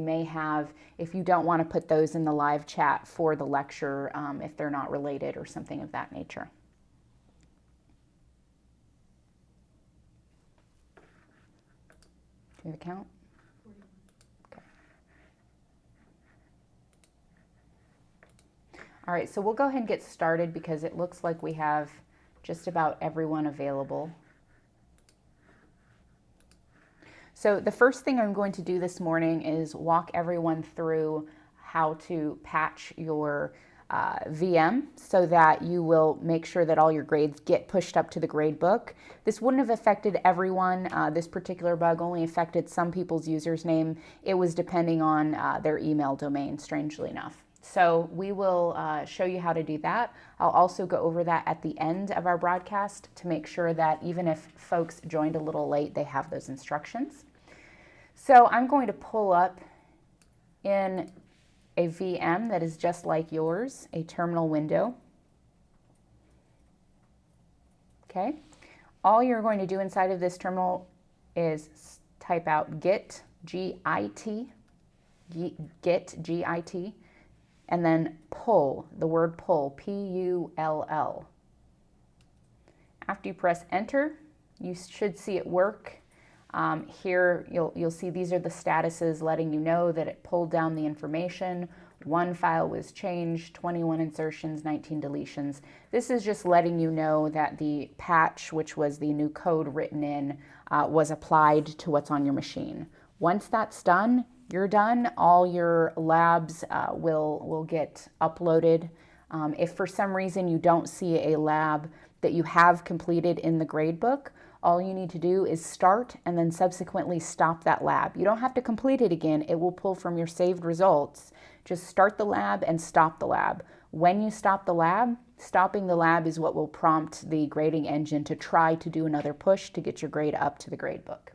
may have if you don't want to put those in the live chat for the lecture if they're not related or something of that nature. Do you have a count? Okay. All right, so we'll go ahead and get started because it looks like we have just about everyone available. So the first thing I'm going to do this morning is walk everyone through how to patch your VM so that you will make sure that all your grades get pushed up to the grade book. This wouldn't have affected everyone. This particular bug only affected some people's username. It was depending on their email domain, strangely enough. So we will show you how to do that. I'll also go over that at the end of our broadcast to make sure that even if folks joined a little late, they have those instructions. So I'm going to pull up in a VM that is just like yours, a terminal window. Okay. All you're going to do inside of this terminal is type out git, G-I-T, git, G-I-T, and then pull, the word pull, P-U-L-L. After you press enter, you should see it work. Here you'll see these are the statuses letting you know that it pulled down the information. 1 file was changed, 21 insertions, 19 deletions. This is just letting you know that the patch, which was the new code written in, was applied to what's on your machine. Once that's done, you're done. All your labs will get uploaded. If for some reason you don't see a lab that you have completed in the gradebook, all you need to do is start and then subsequently stop that lab. You don't have to complete it again. It will pull from your saved results. Just start the lab and stop the lab. When you stop the lab, stopping the lab is what will prompt the grading engine to try to do another push to get your grade up to the gradebook.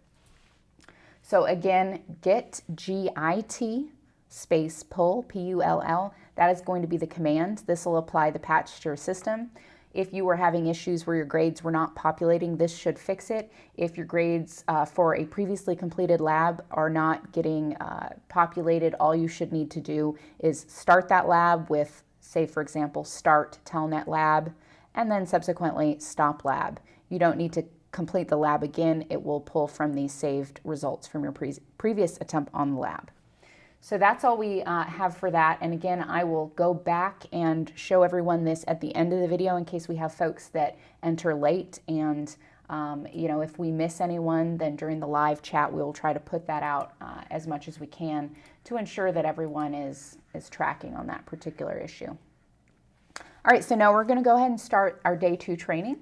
So again, git, G-I-T, space pull, P-U-L-L. That is going to be the command. This will apply the patch to your system. If you were having issues where your grades were not populating, this should fix it. If your grades for a previously completed lab are not getting populated, all you should need to do is start that lab with, say for example, start telnet lab, and then subsequently stop lab. You don't need to complete the lab again. It will pull from the saved results from your previous attempt on the lab. So that's all we have for that. And again, I will go back and show everyone this at the end of the video in case we have folks that enter late. And, you know, if we miss anyone, then during the live chat, we'll try to put that out as much as we can to ensure that everyone is tracking on that particular issue. All right, so now we're going to go ahead and start our day 2 training.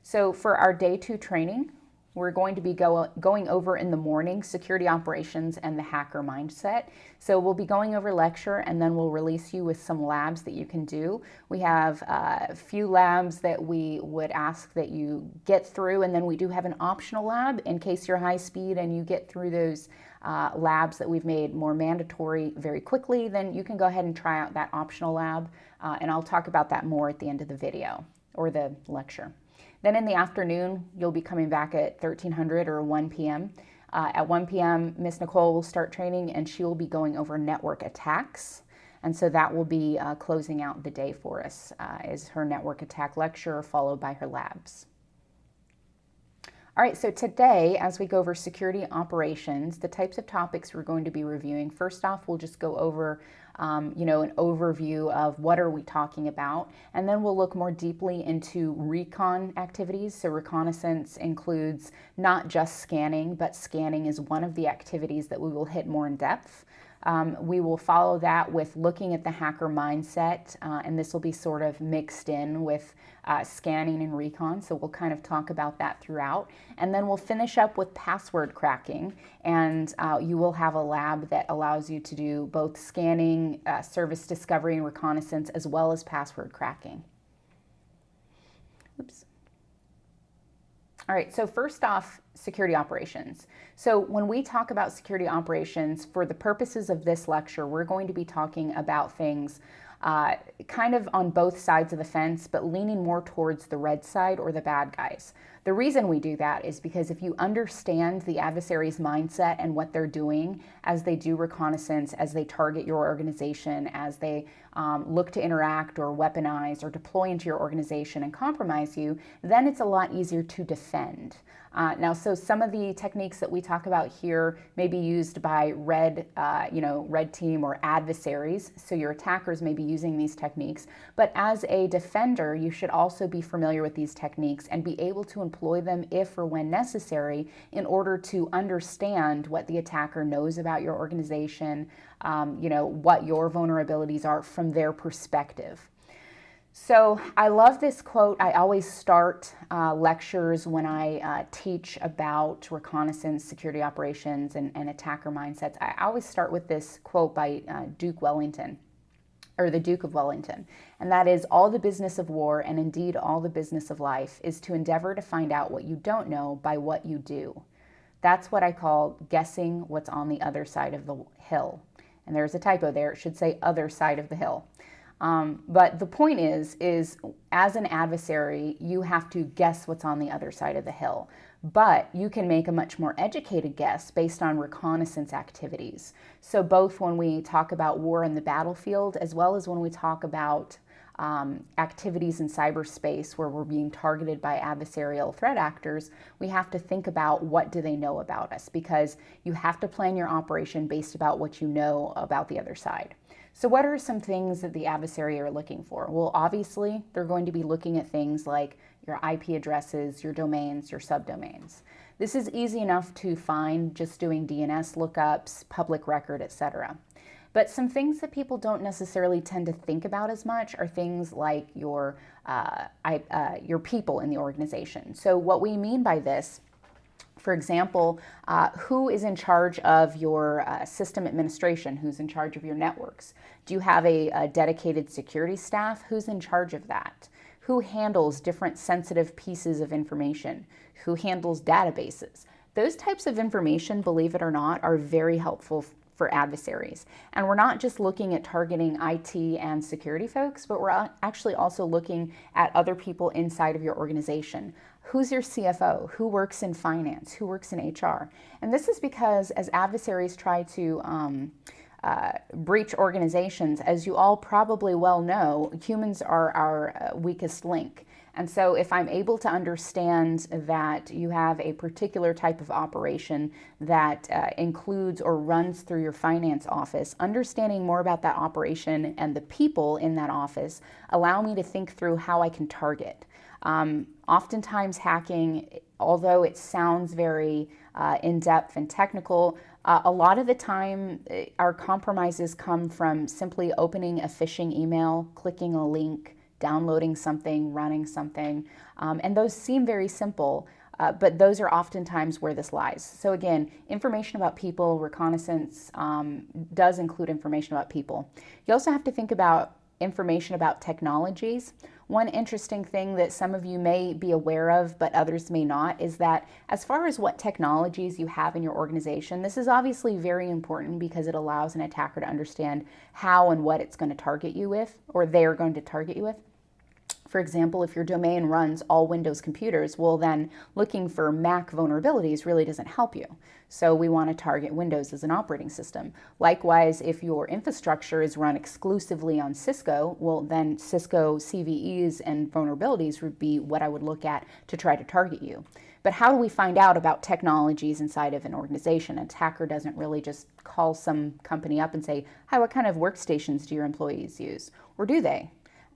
So for our day 2 training, we're going to be going over in the morning security operations and the hacker mindset. So we'll be going over lecture and then we'll release you with some labs that you can do. We have a few labs that we would ask that you get through, and then we do have an optional lab in case you're high speed and you get through those labs that we've made more mandatory very quickly. Then you can go ahead and try out that optional lab, and I'll talk about that more at the end of the video or the lecture. Then in the afternoon, you'll be coming back at 1300 or 1 p.m. At 1 p.m., Miss Nicole will start training and she will be going over network attacks. And so that will be closing out the day for us is her network attack lecture followed by her labs. All right, so today, as we go over security operations, the types of topics we're going to be reviewing, first off, we'll just go over you know, an overview of what are we talking about, and then we'll look more deeply into recon activities. So reconnaissance includes not just scanning, but scanning is one of the activities that we will hit more in depth. We will follow that with looking at the hacker mindset, and this will be sort of mixed in with scanning and recon, so we'll kind of talk about that throughout. And then we'll finish up with password cracking, and you will have a lab that allows you to do both scanning, service discovery, and reconnaissance, as well as password cracking. Oops. All right, so first off, security operations. So when we talk about security operations, for the purposes of this lecture, we're going to be talking about things kind of on both sides of the fence, but leaning more towards the red side or the bad guys. The reason we do that is because if you understand the adversary's mindset and what they're doing as they do reconnaissance, as they target your organization, as they look to interact or weaponize or deploy into your organization and compromise you, then it's a lot easier to defend. Now, so some of the techniques that we talk about here may be used by red team or adversaries. So your attackers may be using these techniques. But as a defender, you should also be familiar with these techniques and be able to employ them if or when necessary in order to understand what the attacker knows about your organization, what your vulnerabilities are from their perspective. So I love this quote. I always start lectures when I teach about reconnaissance, security operations, and attacker mindsets. I always start with this quote by Duke Wellington, or the Duke of Wellington. And that is, all the business of war, and indeed all the business of life, is to endeavor to find out what you don't know by what you do. That's what I call guessing what's on the other side of the hill. And there's a typo there. It should say other side of the hill. But the point is as an adversary, you have to guess what's on the other side of the hill. But you can make a much more educated guess based on reconnaissance activities. So both when we talk about war in the battlefield, as well as when we talk about activities in cyberspace where we're being targeted by adversarial threat actors, we have to think about what do they know about us, because you have to plan your operation based about what you know about the other side. So what are some things that the adversary are looking for? Well, obviously, they're going to be looking at things like your IP addresses, your domains, your subdomains. This is easy enough to find just doing DNS lookups, public record, etc. But some things that people don't necessarily tend to think about as much are things like your people in the organization. So what we mean by this, for example, who is in charge of your system administration? Who's in charge of your networks? Do you have a dedicated security staff? Who's in charge of that? Who handles different sensitive pieces of information? Who handles databases? Those types of information, believe it or not, are very helpful for adversaries. And we're not just looking at targeting IT and security folks, but we're actually also looking at other people inside of your organization. Who's your CFO? Who works in finance? Who works in HR? And this is because as adversaries try to breach organizations, as you all probably well know, humans are our weakest link. And so if I'm able to understand that you have a particular type of operation that includes or runs through your finance office, understanding more about that operation and the people in that office allow me to think through how I can target. Oftentimes hacking, although it sounds very in-depth and technical, a lot of the time our compromises come from simply opening a phishing email, clicking a link, downloading something, running something, and those seem very simple, but those are oftentimes where this lies. So again, information about people, reconnaissance does include information about people. You also have to think about information about technologies. One interesting thing that some of you may be aware of, but others may not, is that as far as what technologies you have in your organization, this is obviously very important because it allows an attacker to understand how and what it's going to target you with, or they're going to target you with. For example, if your domain runs all Windows computers, well then looking for Mac vulnerabilities really doesn't help you. So we want to target Windows as an operating system. Likewise, if your infrastructure is run exclusively on Cisco, well then Cisco CVEs and vulnerabilities would be what I would look at to try to target you. But how do we find out about technologies inside of an organization? An attacker doesn't really just call some company up and say, hi, what kind of workstations do your employees use? Or do they?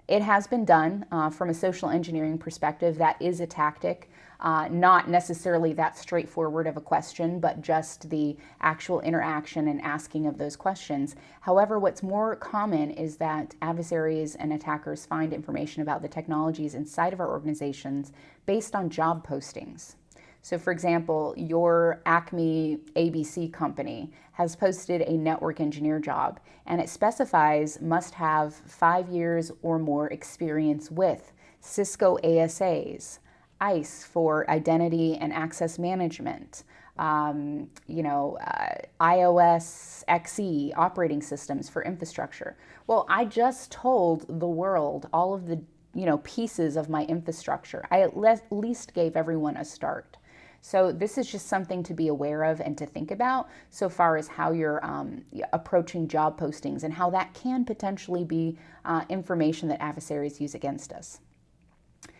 It has been done from a social engineering perspective. That is a tactic, not necessarily that straightforward of a question, but just the actual interaction and asking of those questions. However, what's more common is that adversaries and attackers find information about the technologies inside of our organizations based on job postings. So for example, your Acme ABC company has posted a network engineer job, and it specifies must have 5 years or more experience with Cisco ASAs, ICE for identity and access management, iOS XE operating systems for infrastructure. Well, I just told the world all of the pieces of my infrastructure. I at least gave everyone a start. So this is just something to be aware of and to think about so far as how you're approaching job postings and how that can potentially be information that adversaries use against us.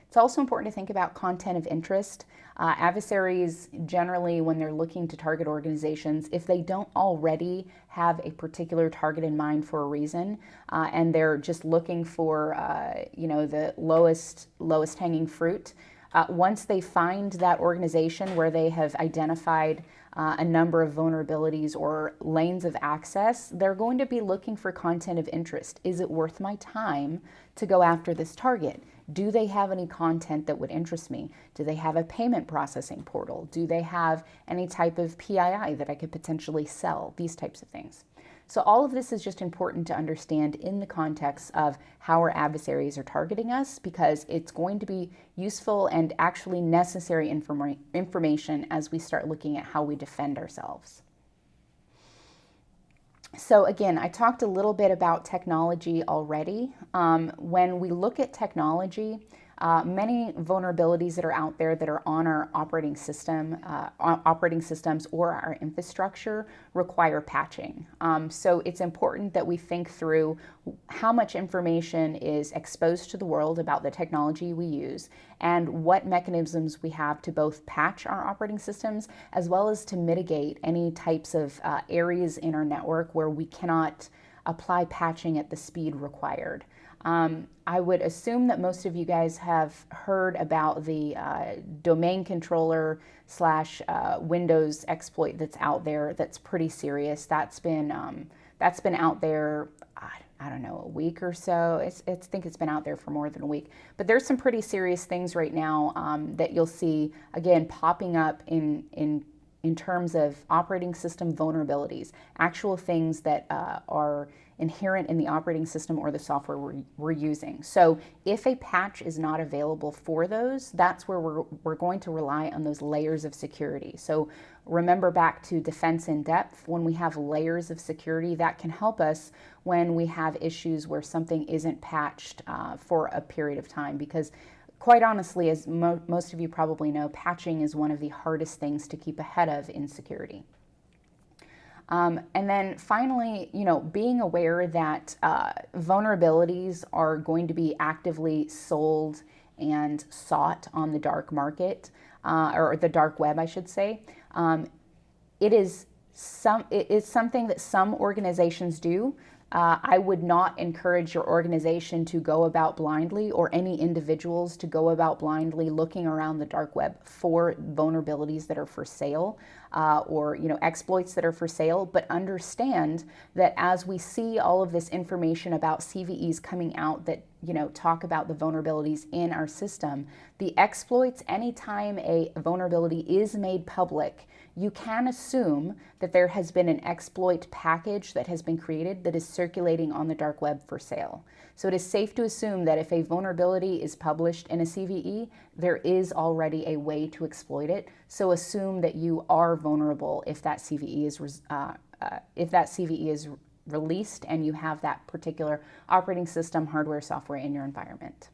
It's also important to think about content of interest. Adversaries generally, when they're looking to target organizations, if they don't already have a particular target in mind for a reason, and they're just looking for the lowest hanging fruit, once they find that organization where they have identified a number of vulnerabilities or lanes of access, they're going to be looking for content of interest. Is it worth my time to go after this target? Do they have any content that would interest me? Do they have a payment processing portal? Do they have any type of PII that I could potentially sell? These types of things. So all of this is just important to understand in the context of how our adversaries are targeting us, because it's going to be useful and actually necessary information as we start looking at how we defend ourselves. So again, I talked a little bit about technology already. When we look at technology, many vulnerabilities that are out there that are on our operating systems or our infrastructure require patching. So it's important that we think through how much information is exposed to the world about the technology we use and what mechanisms we have to both patch our operating systems as well as to mitigate any types of areas in our network where we cannot apply patching at the speed required. I would assume that most of you guys have heard about the domain controller / Windows exploit that's out there. That's pretty serious. That's been out there, I don't know, a week or so. I think it's been out there for more than a week. But there's some pretty serious things right now that you'll see again popping up in terms of operating system vulnerabilities, actual things that are inherent in the operating system or the software we're using. So if a patch is not available for those, that's where we're going to rely on those layers of security. So remember back to defense in depth, when we have layers of security, that can help us when we have issues where something isn't patched for a period of time, because quite honestly, as most of you probably know, patching is one of the hardest things to keep ahead of in security. And then finally, being aware that vulnerabilities are going to be actively sold and sought on the dark market, or the dark web, I should say. It is something that some organizations do. I would not encourage your organization to go about blindly, or any individuals to go about blindly looking around the dark web for vulnerabilities that are for sale, or exploits that are for sale. But understand that as we see all of this information about CVEs coming out that talk about the vulnerabilities in our system, the exploits, anytime a vulnerability is made public, you can assume that there has been an exploit package that has been created that is circulating on the dark web for sale. So it is safe to assume that if a vulnerability is published in a CVE, there is already a way to exploit it. So assume that you are vulnerable if that CVE is released and you have that particular operating system, hardware, software in your environment.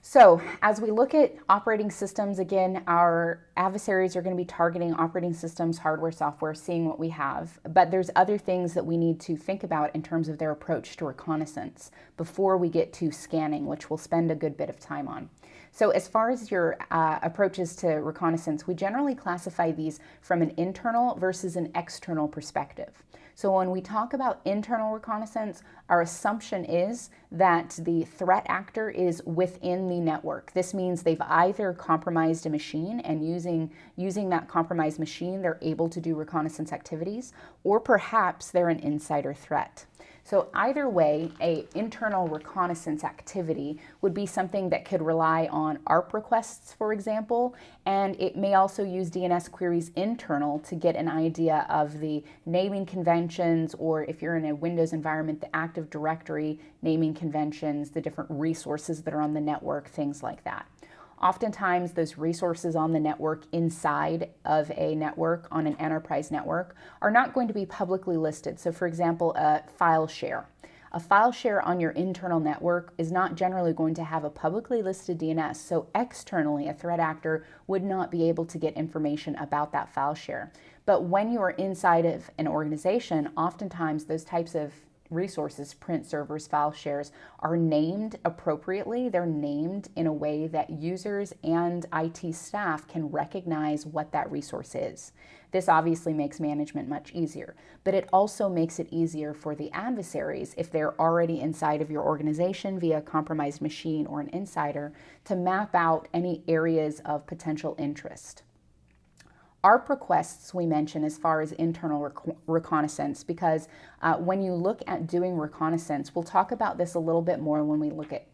So as we look at operating systems, again, our adversaries are going to be targeting operating systems, hardware, software, seeing what we have. But there's other things that we need to think about in terms of their approach to reconnaissance before we get to scanning, which we'll spend a good bit of time on. So as far as your approaches to reconnaissance, we generally classify these from an internal versus an external perspective. So when we talk about internal reconnaissance, our assumption is that the threat actor is within the network. This means they've either compromised a machine, and using that compromised machine, they're able to do reconnaissance activities, or perhaps they're an insider threat. So either way, an internal reconnaissance activity would be something that could rely on ARP requests, for example, and it may also use DNS queries internal to get an idea of the naming conventions, or if you're in a Windows environment, the Active Directory naming conventions, the different resources that are on the network, things like that. Oftentimes, those resources on the network inside of a network on an enterprise network are not going to be publicly listed. So for example, a file share. A file share on your internal network is not generally going to have a publicly listed DNS, so externally a threat actor would not be able to get information about that file share. But when you are inside of an organization, oftentimes those types of resources, print servers, file shares, are named appropriately. They're named in a way that users and IT staff can recognize what that resource is. This obviously makes management much easier, but it also makes it easier for the adversaries, if they're already inside of your organization via a compromised machine or an insider, to map out any areas of potential interest. ARP requests we mention as far as internal reconnaissance, because when you look at doing reconnaissance, we'll talk about this a little bit more when we look at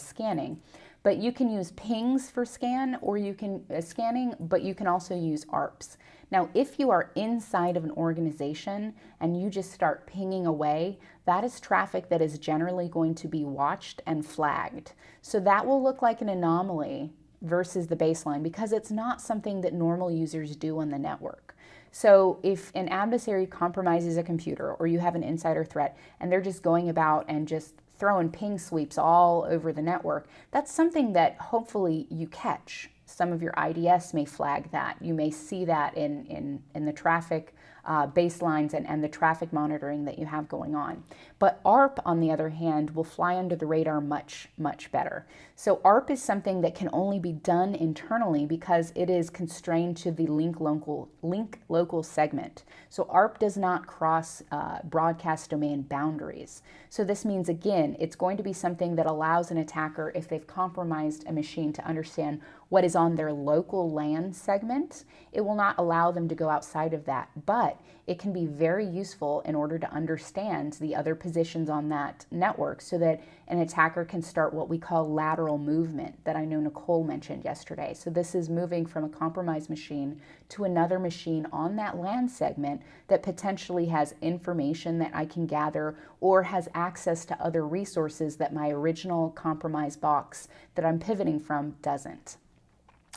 scanning. But you can use pings for scan, or you can scanning, but you can also use ARPs. Now, if you are inside of an organization and you just start pinging away, that is traffic that is generally going to be watched and flagged. So that will look like an anomaly versus the baseline, because it's not something that normal users do on the network. So if an adversary compromises a computer, or you have an insider threat and they're just going about and just throwing ping sweeps all over the network, that's something that hopefully you catch. Some of your IDS may flag that. You may see that in the traffic baselines and the traffic monitoring that you have going on. But ARP, on the other hand, will fly under the radar much, much better. So ARP is something that can only be done internally because it is constrained to the link local segment. So ARP does not cross broadcast domain boundaries. So this means, again, it's going to be something that allows an attacker, if they've compromised a machine, to understand what is on their local LAN segment. It will not allow them to go outside of that, but it can be very useful in order to understand the other positions on that network, so that an attacker can start what we call lateral movement, that I know Nicole mentioned yesterday. So this is moving from a compromised machine to another machine on that LAN segment that potentially has information that I can gather, or has access to other resources that my original compromised box that I'm pivoting from doesn't.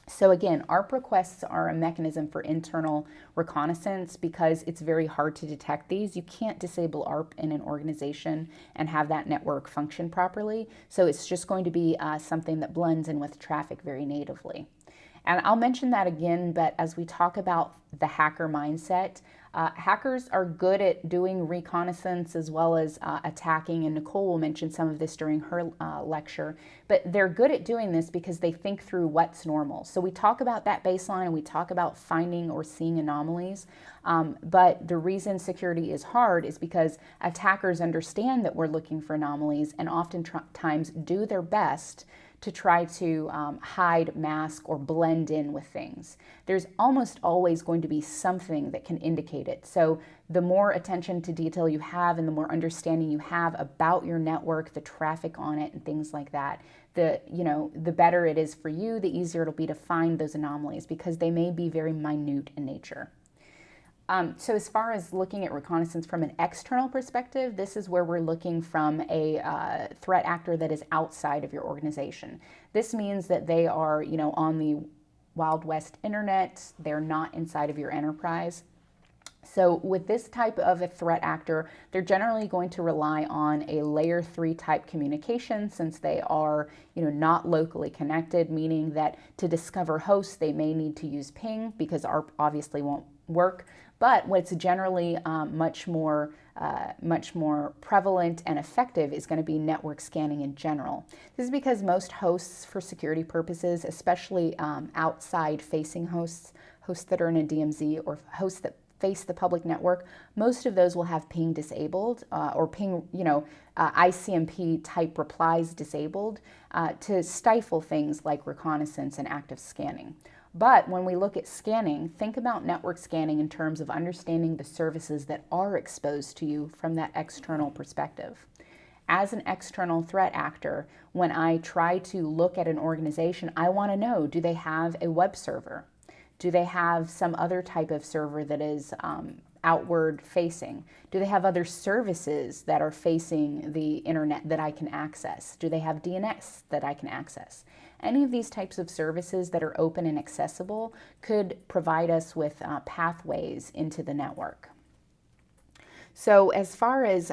So again, ARP requests are a mechanism for internal reconnaissance because it's very hard to detect these. You can't disable ARP in an organization and have that network function properly. So it's just going to be something that blends in with traffic very natively. And I'll mention that again, but as we talk about the hacker mindset, hackers are good at doing reconnaissance as well as attacking, and Nicole will mention some of this during her lecture, but they're good at doing this because they think through what's normal. So we talk about that baseline and we talk about finding or seeing anomalies, but the reason security is hard is because attackers understand that we're looking for anomalies and oftentimes do their best to try to hide, mask, or blend in with things. There's almost always going to be something that can indicate it. So the more attention to detail you have and the more understanding you have about your network, the traffic on it, and things like that, the better it is for you, the easier it'll be to find those anomalies, because they may be very minute in nature. So as far as looking at reconnaissance from an external perspective, this is where we're looking from a threat actor that is outside of your organization. This means that they are, on the Wild West internet. They're not inside of your enterprise. So with this type of a threat actor, they're generally going to rely on a layer 3 type communication, since they are, not locally connected, meaning that to discover hosts, they may need to use ping, because ARP obviously won't work. But what's generally much more prevalent and effective is going to be network scanning in general. This is because most hosts, for security purposes, especially outside-facing hosts that are in a DMZ, or hosts that face the public network, most of those will have ping disabled, or ping, ICMP type replies disabled, to stifle things like reconnaissance and active scanning. But when we look at scanning, think about network scanning in terms of understanding the services that are exposed to you from that external perspective. As an external threat actor, when I try to look at an organization, I want to know, do they have a web server? Do they have some other type of server that is outward facing? Do they have other services that are facing the internet that I can access? Do they have DNS that I can access? Any of these types of services that are open and accessible could provide us with pathways into the network. So as far as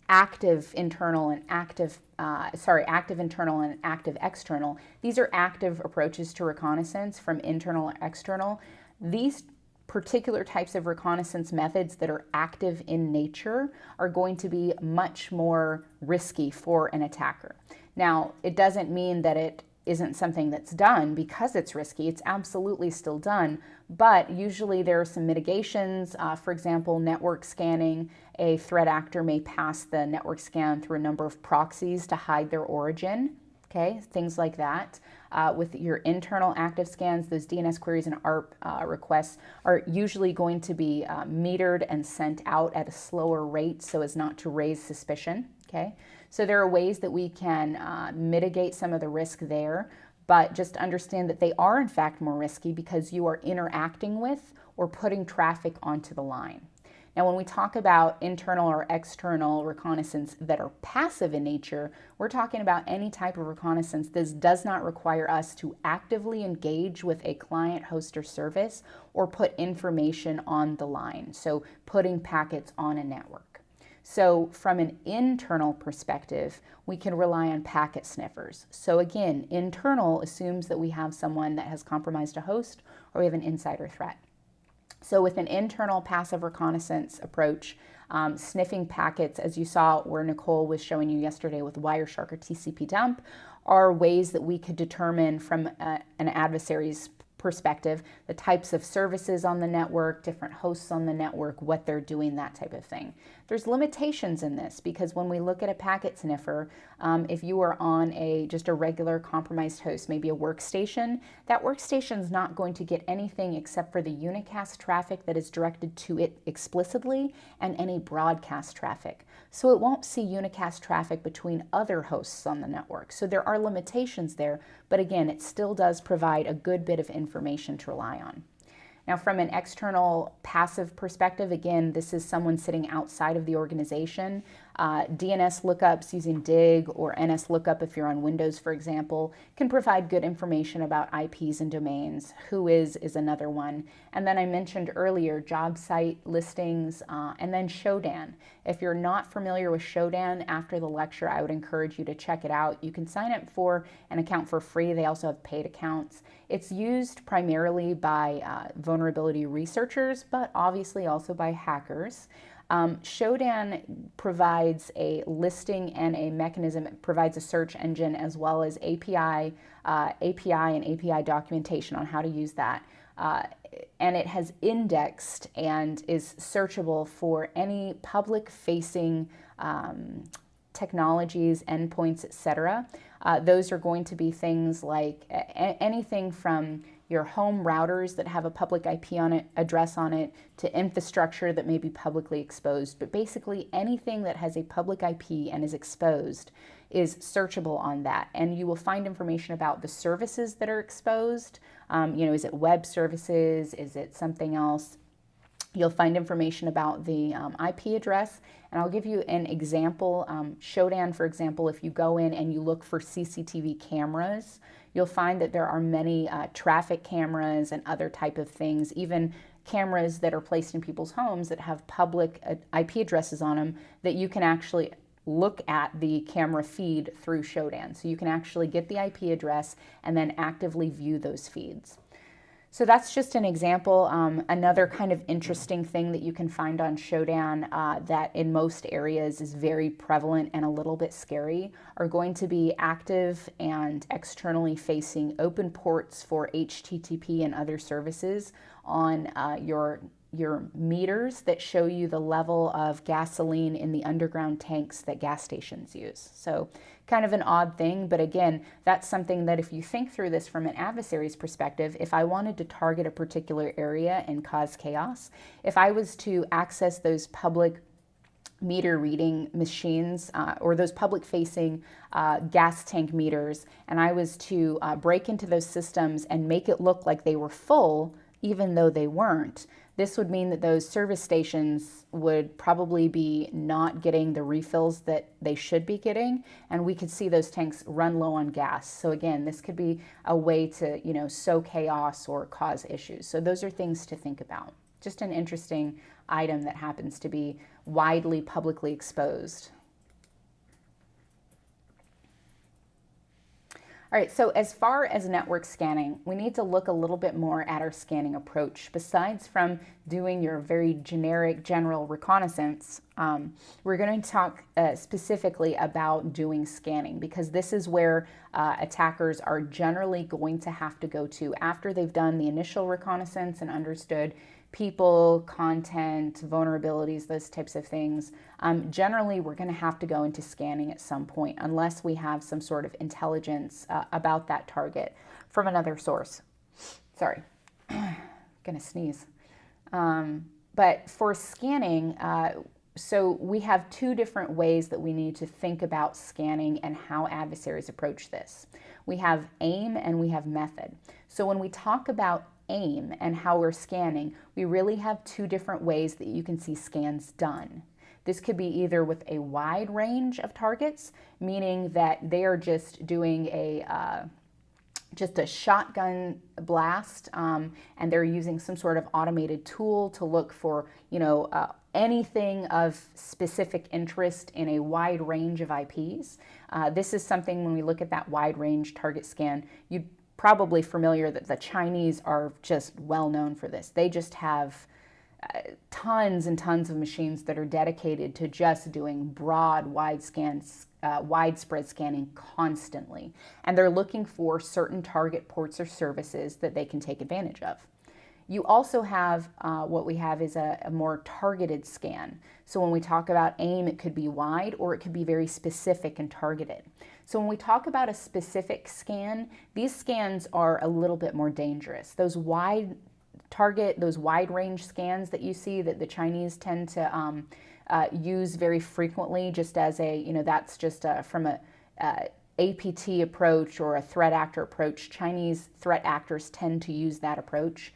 active internal and active internal and active external. These are active approaches to reconnaissance from internal or external. These particular types of reconnaissance methods that are active in nature are going to be much more risky for an attacker. Now, it doesn't mean that it isn't something that's done because it's risky. It's absolutely still done, but usually there are some mitigations. For example, network scanning. A threat actor may pass the network scan through a number of proxies to hide their origin. Okay, things like that. With your internal active scans, those DNS queries and ARP requests are usually going to be metered and sent out at a slower rate so as not to raise suspicion. Okay, so there are ways that we can mitigate some of the risk there, but just understand that they are in fact more risky because you are interacting with or putting traffic onto the line. Now, when we talk about internal or external reconnaissance that are passive in nature, we're talking about any type of reconnaissance. This does not require us to actively engage with a client, host, or service or put information on the line. So putting packets on a network. So from an internal perspective, we can rely on packet sniffers. So again, internal assumes that we have someone that has compromised a host or we have an insider threat. So with an internal passive reconnaissance approach, sniffing packets, as you saw where Nicole was showing you yesterday with Wireshark or TCP dump, are ways that we could determine from an adversary's perspective the types of services on the network, different hosts on the network, what they're doing, that type of thing. There's limitations in this because when we look at a packet sniffer, if you are on just a regular compromised host, maybe a workstation, that workstation is not going to get anything except for the unicast traffic that is directed to it explicitly and any broadcast traffic. So it won't see unicast traffic between other hosts on the network. So there are limitations there, but again, it still does provide a good bit of information to rely on. Now, from an external passive perspective, again, this is someone sitting outside of the organization. DNS lookups using DIG or NS lookup, if you're on Windows, for example, can provide good information about IPs and domains. Whois is another one. And then I mentioned earlier job site listings and then Shodan. If you're not familiar with Shodan, after the lecture, I would encourage you to check it out. You can sign up for an account for free. They also have paid accounts. It's used primarily by vulnerability researchers, but obviously also by hackers. Shodan provides a listing and a mechanism. It provides a search engine as well as API and API documentation on how to use that. And it has indexed and is searchable for any public-facing technologies, endpoints, etc. Those are going to be things like anything from your home routers that have a public IP address on it to infrastructure that may be publicly exposed. But basically anything that has a public IP and is exposed is searchable on that. And you will find information about the services that are exposed. Is it web services? Is it something else? You'll find information about the IP address, and I'll give you an example. Shodan, for example, if you go in and you look for CCTV cameras, you'll find that there are many traffic cameras and other type of things, even cameras that are placed in people's homes that have public IP addresses on them that you can actually look at the camera feed through Shodan. So you can actually get the IP address and then actively view those feeds. So that's just an example. Another kind of interesting thing that you can find on Shodan that in most areas is very prevalent and a little bit scary are going to be active and externally facing open ports for HTTP and other services on your meters that show you the level of gasoline in the underground tanks that gas stations use. So kind of an odd thing, but again, that's something that if you think through this from an adversary's perspective, if I wanted to target a particular area and cause chaos, if I was to access those public meter reading machines or those public facing gas tank meters, and I was to break into those systems and make it look like they were full, even though they weren't, this would mean that those service stations would probably be not getting the refills that they should be getting, and we could see those tanks run low on gas. So again, this could be a way to, sow chaos or cause issues. So those are things to think about. Just an interesting item that happens to be widely publicly exposed. All right, so as far as network scanning, we need to look a little bit more at our scanning approach. Besides from doing your very generic general reconnaissance, we're going to talk specifically about doing scanning, because this is where attackers are generally going to have to go to after they've done the initial reconnaissance and understood people, content, vulnerabilities, those types of things. Generally, we're going to have to go into scanning at some point unless we have some sort of intelligence about that target from another source. Sorry, gonna sneeze. But for scanning, so we have two different ways that we need to think about scanning and how adversaries approach this. We have aim and we have method. So when we talk about aim and how we're scanning, we really have two different ways that you can see scans done. This could be either with a wide range of targets, meaning that they are just doing just a shotgun blast, and they're using some sort of automated tool to look for, anything of specific interest in a wide range of IPs. This is something, when we look at that wide range target scan, you'd probably familiar that the Chinese are just well known for this. They just have tons and tons of machines that are dedicated to just doing broad, widespread scanning constantly. And they're looking for certain target ports or services that they can take advantage of. You also have, what we have is a more targeted scan. So when we talk about aim, it could be wide or it could be very specific and targeted. So when we talk about a specific scan, these scans are a little bit more dangerous. Those wide range scans that you see that the Chinese tend to use very frequently, just as that's just from a APT approach or a threat actor approach. Chinese threat actors tend to use that approach.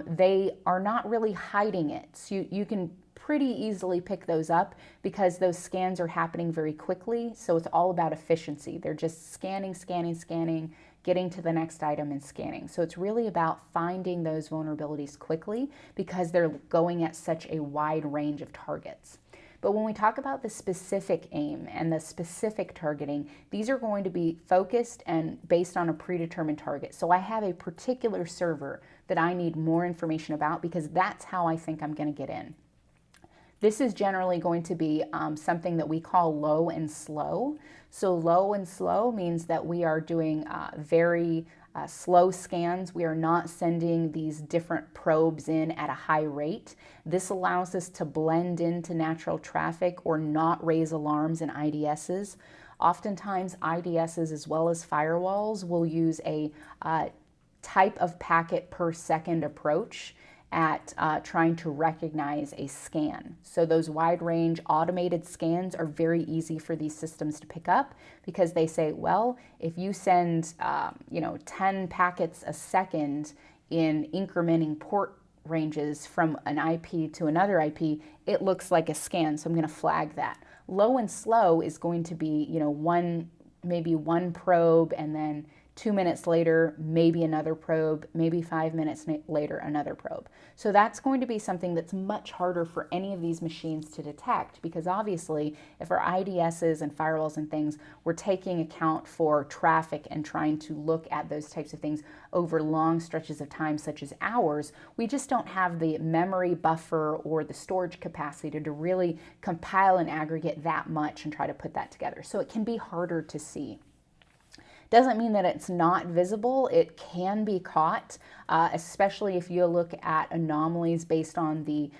They are not really hiding it. So you can pretty easily pick those up because those scans are happening very quickly. So it's all about efficiency. They're just scanning, getting to the next item and scanning. So it's really about finding those vulnerabilities quickly because they're going at such a wide range of targets. But when we talk about the specific aim and the specific targeting, these are going to be focused and based on a predetermined target. So I have a particular server that I need more information about because that's how I think I'm going to get in. This is generally going to be something that we call low and slow. So low and slow means that we are doing very slow scans. We are not sending these different probes in at a high rate. This allows us to blend into natural traffic or not raise alarms in IDSs. Oftentimes IDSs as well as firewalls will use a type of packet per second approach at trying to recognize a scan. So those wide range automated scans are very easy for these systems to pick up because they say, well, if you send 10 packets a second in incrementing port ranges from an IP to another IP, it looks like a scan, so I'm going to flag that. Low and slow is going to be, maybe one probe and then 2 minutes later, maybe another probe, maybe 5 minutes later, another probe. So that's going to be something that's much harder for any of these machines to detect because obviously if our IDSs and firewalls and things were taking account for traffic and trying to look at those types of things over long stretches of time, such as hours, we just don't have the memory buffer or the storage capacity to really compile and aggregate that much and try to put that together. So it can be harder to see. Doesn't mean that it's not visible. It can be caught, especially if you look at anomalies based on the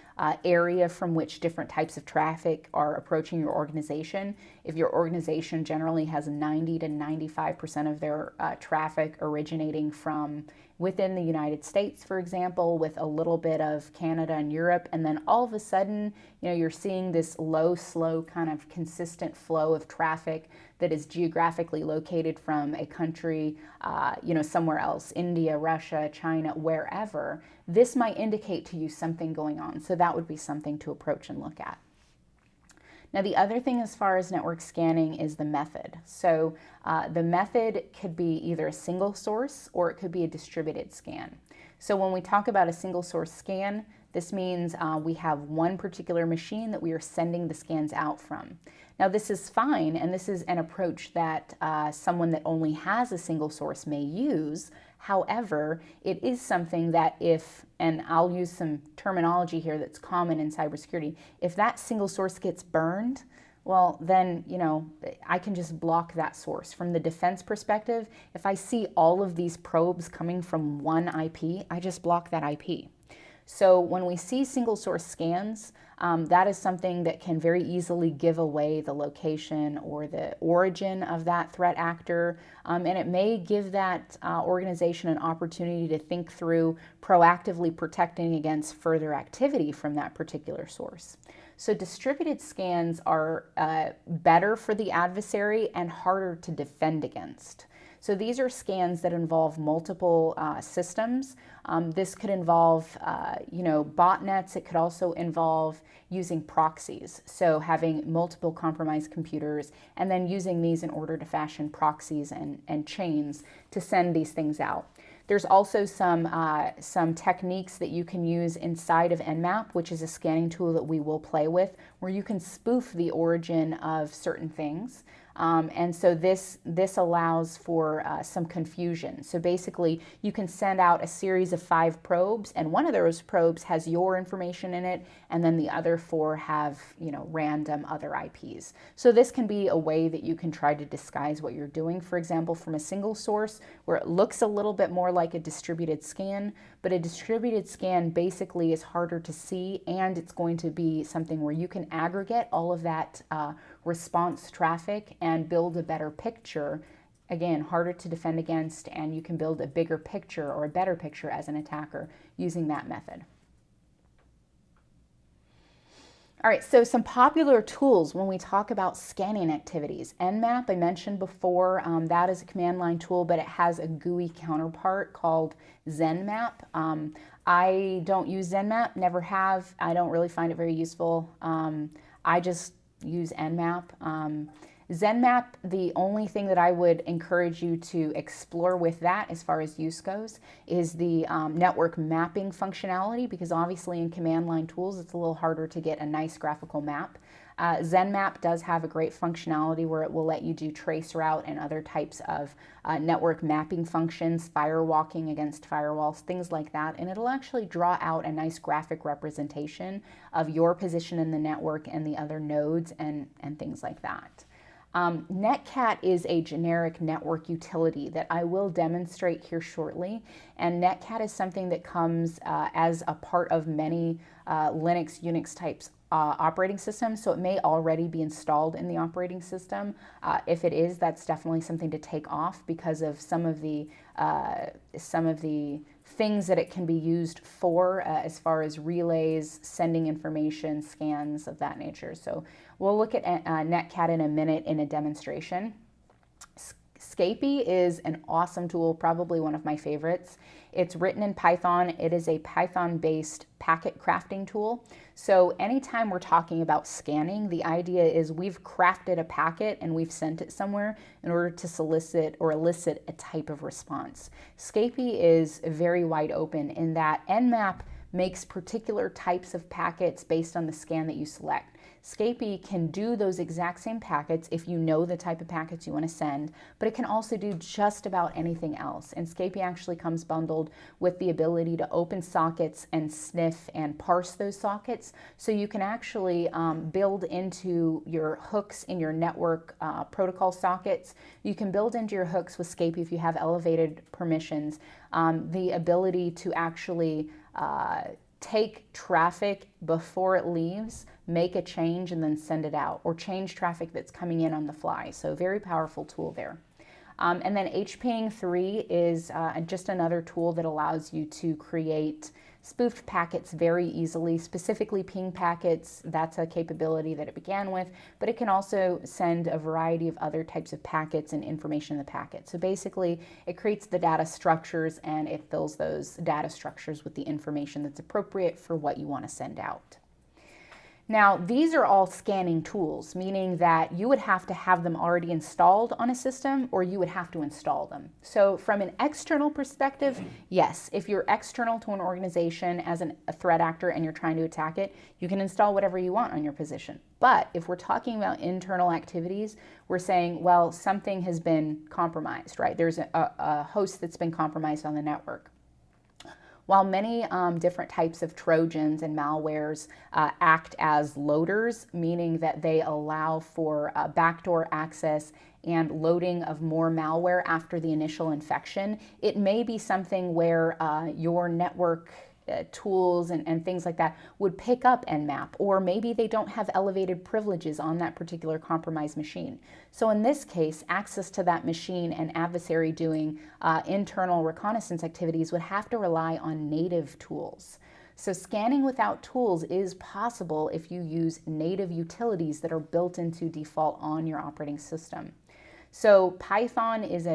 area from which different types of traffic are approaching your organization. If your organization generally has 90 to 95% of their traffic originating from within the United States, for example, with a little bit of Canada and Europe, and then all of a sudden, you're seeing this low, slow kind of consistent flow of traffic that is geographically located from a country, somewhere else, India, Russia, China, wherever. This might indicate to you something going on. So that would be something to approach and look at. Now, the other thing as far as network scanning is the method. So the method could be either a single source or it could be a distributed scan. So when we talk about a single source scan, This means we have one particular machine that we are sending the scans out from. Now this is fine, and this is an approach that someone that only has a single source may use. However, it is something that if, and I'll use some terminology here that's common in cybersecurity, if that single source gets burned, well, then, you know, I can just block that source. From the defense perspective, if I see all of these probes coming from one IP, I just block that IP. So when we see single source scans, that is something that can very easily give away the location or the origin of that threat actor, and it may give that organization an opportunity to think through proactively protecting against further activity from that particular source. So distributed scans are better for the adversary and harder to defend against. So these are scans that involve multiple systems. This could involve, botnets. It could also involve using proxies. So having multiple compromised computers and then using these in order to fashion proxies and chains to send these things out. There's also some techniques that you can use inside of Nmap, which is a scanning tool that we will play with, where you can spoof the origin of certain things. And so this allows for some confusion. So basically, you can send out a series of 5 probes, and one of those probes has your information in it, and then the other 4 have, random other IPs. So this can be a way that you can try to disguise what you're doing, for example, from a single source, where it looks a little bit more like a distributed scan, but a distributed scan basically is harder to see, and it's going to be something where you can aggregate all of that response traffic and build a better picture. Again, harder to defend against, and you can build a bigger picture or a better picture as an attacker using that method. All right, so some popular tools when we talk about scanning activities. Nmap, I mentioned before, that is a command line tool, but it has a GUI counterpart called ZenMap. I don't use ZenMap, never have. I don't really find it very useful. I just use Nmap. ZenMap, the only thing that I would encourage you to explore with that as far as use goes is the network mapping functionality, because obviously in command line tools it's a little harder to get a nice graphical map. ZenMap does have a great functionality where it will let you do traceroute and other types of network mapping functions, firewalking against firewalls, things like that, and it'll actually draw out a nice graphic representation of your position in the network and the other nodes and things like that. Netcat is a generic network utility that I will demonstrate here shortly, and Netcat is something that comes as a part of many Linux, Unix types operating systems, so it may already be installed in the operating system. If it is, that's definitely something to take off because of some of the things that it can be used for as far as relays, sending information, scans of that nature. So we'll look at Netcat in a minute in a demonstration. Scapy is an awesome tool, probably one of my favorites. It's written in Python. It is a Python-based packet crafting tool. So anytime we're talking about scanning, the idea is we've crafted a packet and we've sent it somewhere in order to solicit or elicit a type of response. Scapy is very wide open in that Nmap makes particular types of packets based on the scan that you select. Scapy can do those exact same packets if you know the type of packets you want to send, but it can also do just about anything else. And Scapy actually comes bundled with the ability to open sockets and sniff and parse those sockets, so you can actually build into your hooks in your network protocol sockets. You can build into your hooks with Scapy if you have elevated permissions, the ability to actually take traffic before it leaves, make a change, and then send it out, or change traffic that's coming in on the fly. So very powerful tool there. And then HPing 3 is just another tool that allows you to create spoofed packets very easily, specifically ping packets. That's a capability that it began with, but it can also send a variety of other types of packets and information in the packet. So basically, it creates the data structures and it fills those data structures with the information that's appropriate for what you want to send out. Now, these are all scanning tools, meaning that you would have to have them already installed on a system or you would have to install them. So from an external perspective, yes, if you're external to an organization as a threat actor and you're trying to attack it, you can install whatever you want on your position. But if we're talking about internal activities, we're saying, well, something has been compromised, right? There's a host that's been compromised on the network. While many different types of Trojans and malwares act as loaders, meaning that they allow for backdoor access and loading of more malware after the initial infection, it may be something where your network tools and things like that would pick up Nmap, or maybe they don't have elevated privileges on that particular compromised machine. So in this case, access to that machine and adversary doing internal reconnaissance activities would have to rely on native tools. So scanning without tools is possible if you use native utilities that are built into default on your operating system. So Python is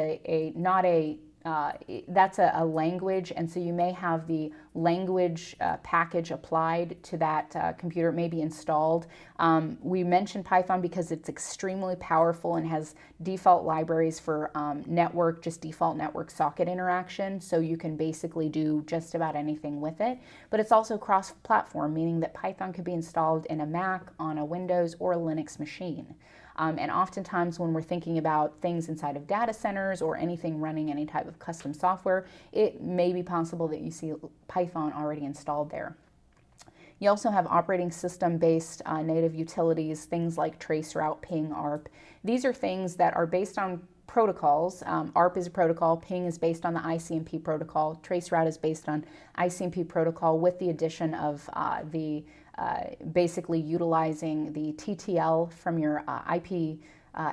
that's a language, and so you may have the language package applied to that computer, maybe installed. We mentioned Python because it's extremely powerful and has default libraries for just default network socket interaction, so you can basically do just about anything with it. But it's also cross-platform, meaning that Python could be installed in a Mac, on a Windows, or a Linux machine. And oftentimes when we're thinking about things inside of data centers or anything running any type of custom software, it may be possible that you see Python already installed there. You also have operating system-based native utilities, things like traceroute, ping, ARP. These are things that are based on protocols. ARP is a protocol, ping is based on the ICMP protocol, traceroute is based on ICMP protocol with the addition of basically utilizing the TTL from your IP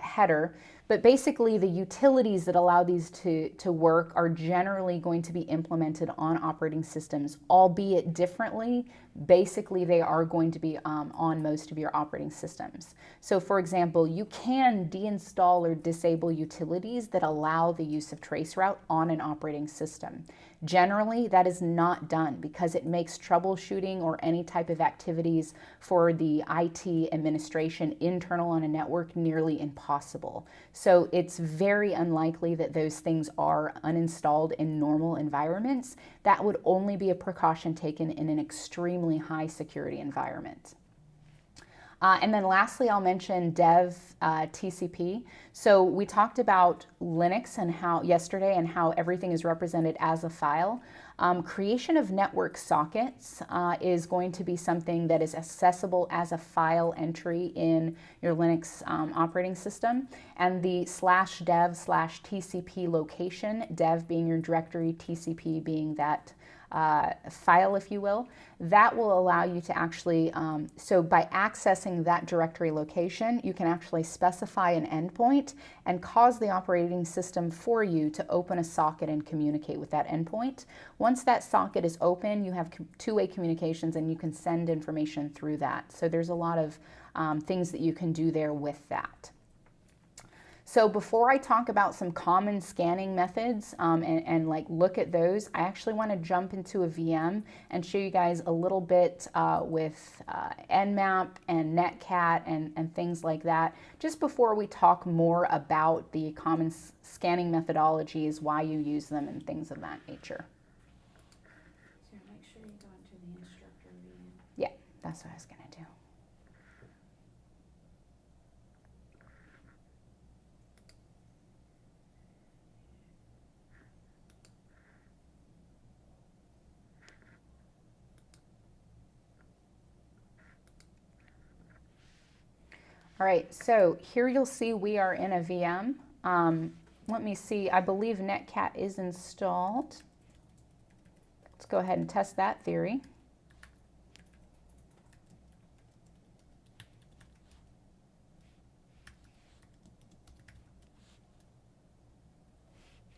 header. But basically the utilities that allow these to work are generally going to be implemented on operating systems, albeit differently. Basically they are going to be on most of your operating systems. So for example, you can deinstall or disable utilities that allow the use of traceroute on an operating system. Generally, that is not done because it makes troubleshooting or any type of activities for the IT administration internal on a network nearly impossible. So it's very unlikely that those things are uninstalled in normal environments. That would only be a precaution taken in an extremely high security environment. And then lastly, I'll mention dev TCP. So we talked about Linux and how yesterday and how everything is represented as a file. Creation of network sockets is going to be something that is accessible as a file entry in your Linux operating system. And the /dev/TCP location, dev being your directory, TCP being that file, if you will, that will allow you to actually, so by accessing that directory location, you can actually specify an endpoint and cause the operating system for you to open a socket and communicate with that endpoint. Once that socket is open, you have two-way communications and you can send information through that. So there's a lot of things that you can do there with that. So before I talk about some common scanning methods and like look at those, I actually want to jump into a VM and show you guys a little bit with Nmap and Netcat and things like that, just before we talk more about the common scanning methodologies, why you use them, and things of that nature. So make sure you go into the instructor VM. Yeah, that's what I was going to do. All right, so here you'll see we are in a VM. Let me see, I believe Netcat is installed. Let's go ahead and test that theory.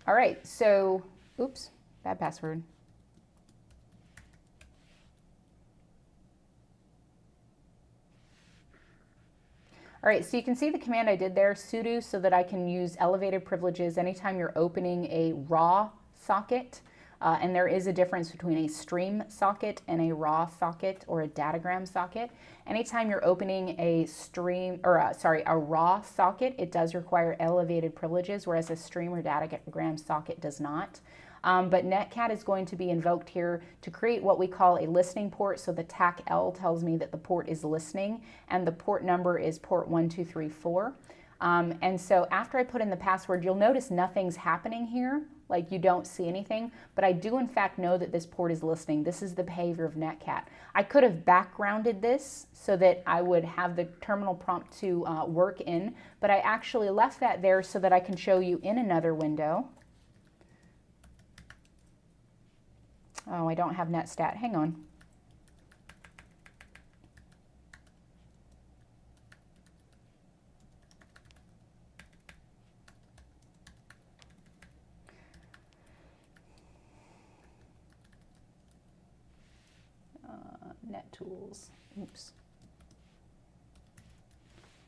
All right, so, oops, bad password. All right, so you can see the command I did there, sudo, so that I can use elevated privileges anytime you're opening a raw socket. and there is a difference between a stream socket and a raw socket or a datagram socket. Anytime you're opening a a raw socket, it does require elevated privileges, whereas a stream or datagram socket does not. But netcat is going to be invoked here to create what we call a listening port. So the TAC L tells me that the port is listening, and the port number is port 1234. And so after I put in the password, you'll notice nothing's happening here, like you don't see anything, but I do in fact know that this port is listening. This is the behavior of netcat. I could have backgrounded this so that I would have the terminal prompt to work in, but I actually left that there so that I can show you in another window. Oh, I don't have netstat. Hang on. Net tools. Oops.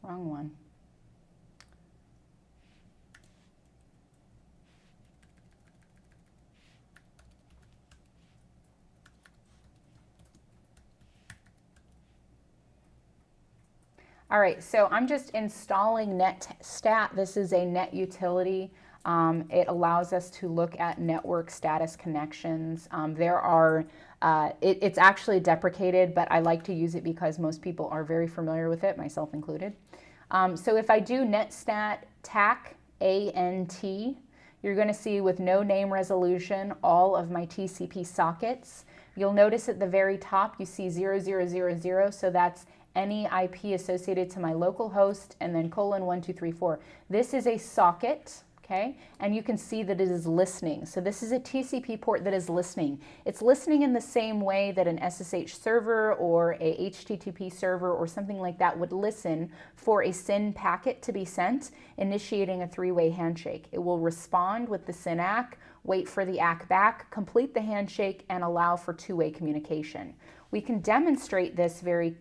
Wrong one. All right, so I'm just installing netstat. This is a net utility. It allows us to look at network status connections. It's actually deprecated, but I like to use it because most people are very familiar with it, myself included. So if I do netstat TAC ANT, you're going to see with no name resolution all of my TCP sockets. You'll notice at the very top you see 0000, so that's any IP associated to my local host, and then :1234. This is a socket, okay? And you can see that it is listening. So this is a TCP port that is listening. It's listening in the same way that an SSH server or a HTTP server or something like that would listen for a SYN packet to be sent, initiating a three-way handshake. It will respond with the SYN ACK, wait for the ACK back, complete the handshake, and allow for two-way communication. We can demonstrate this very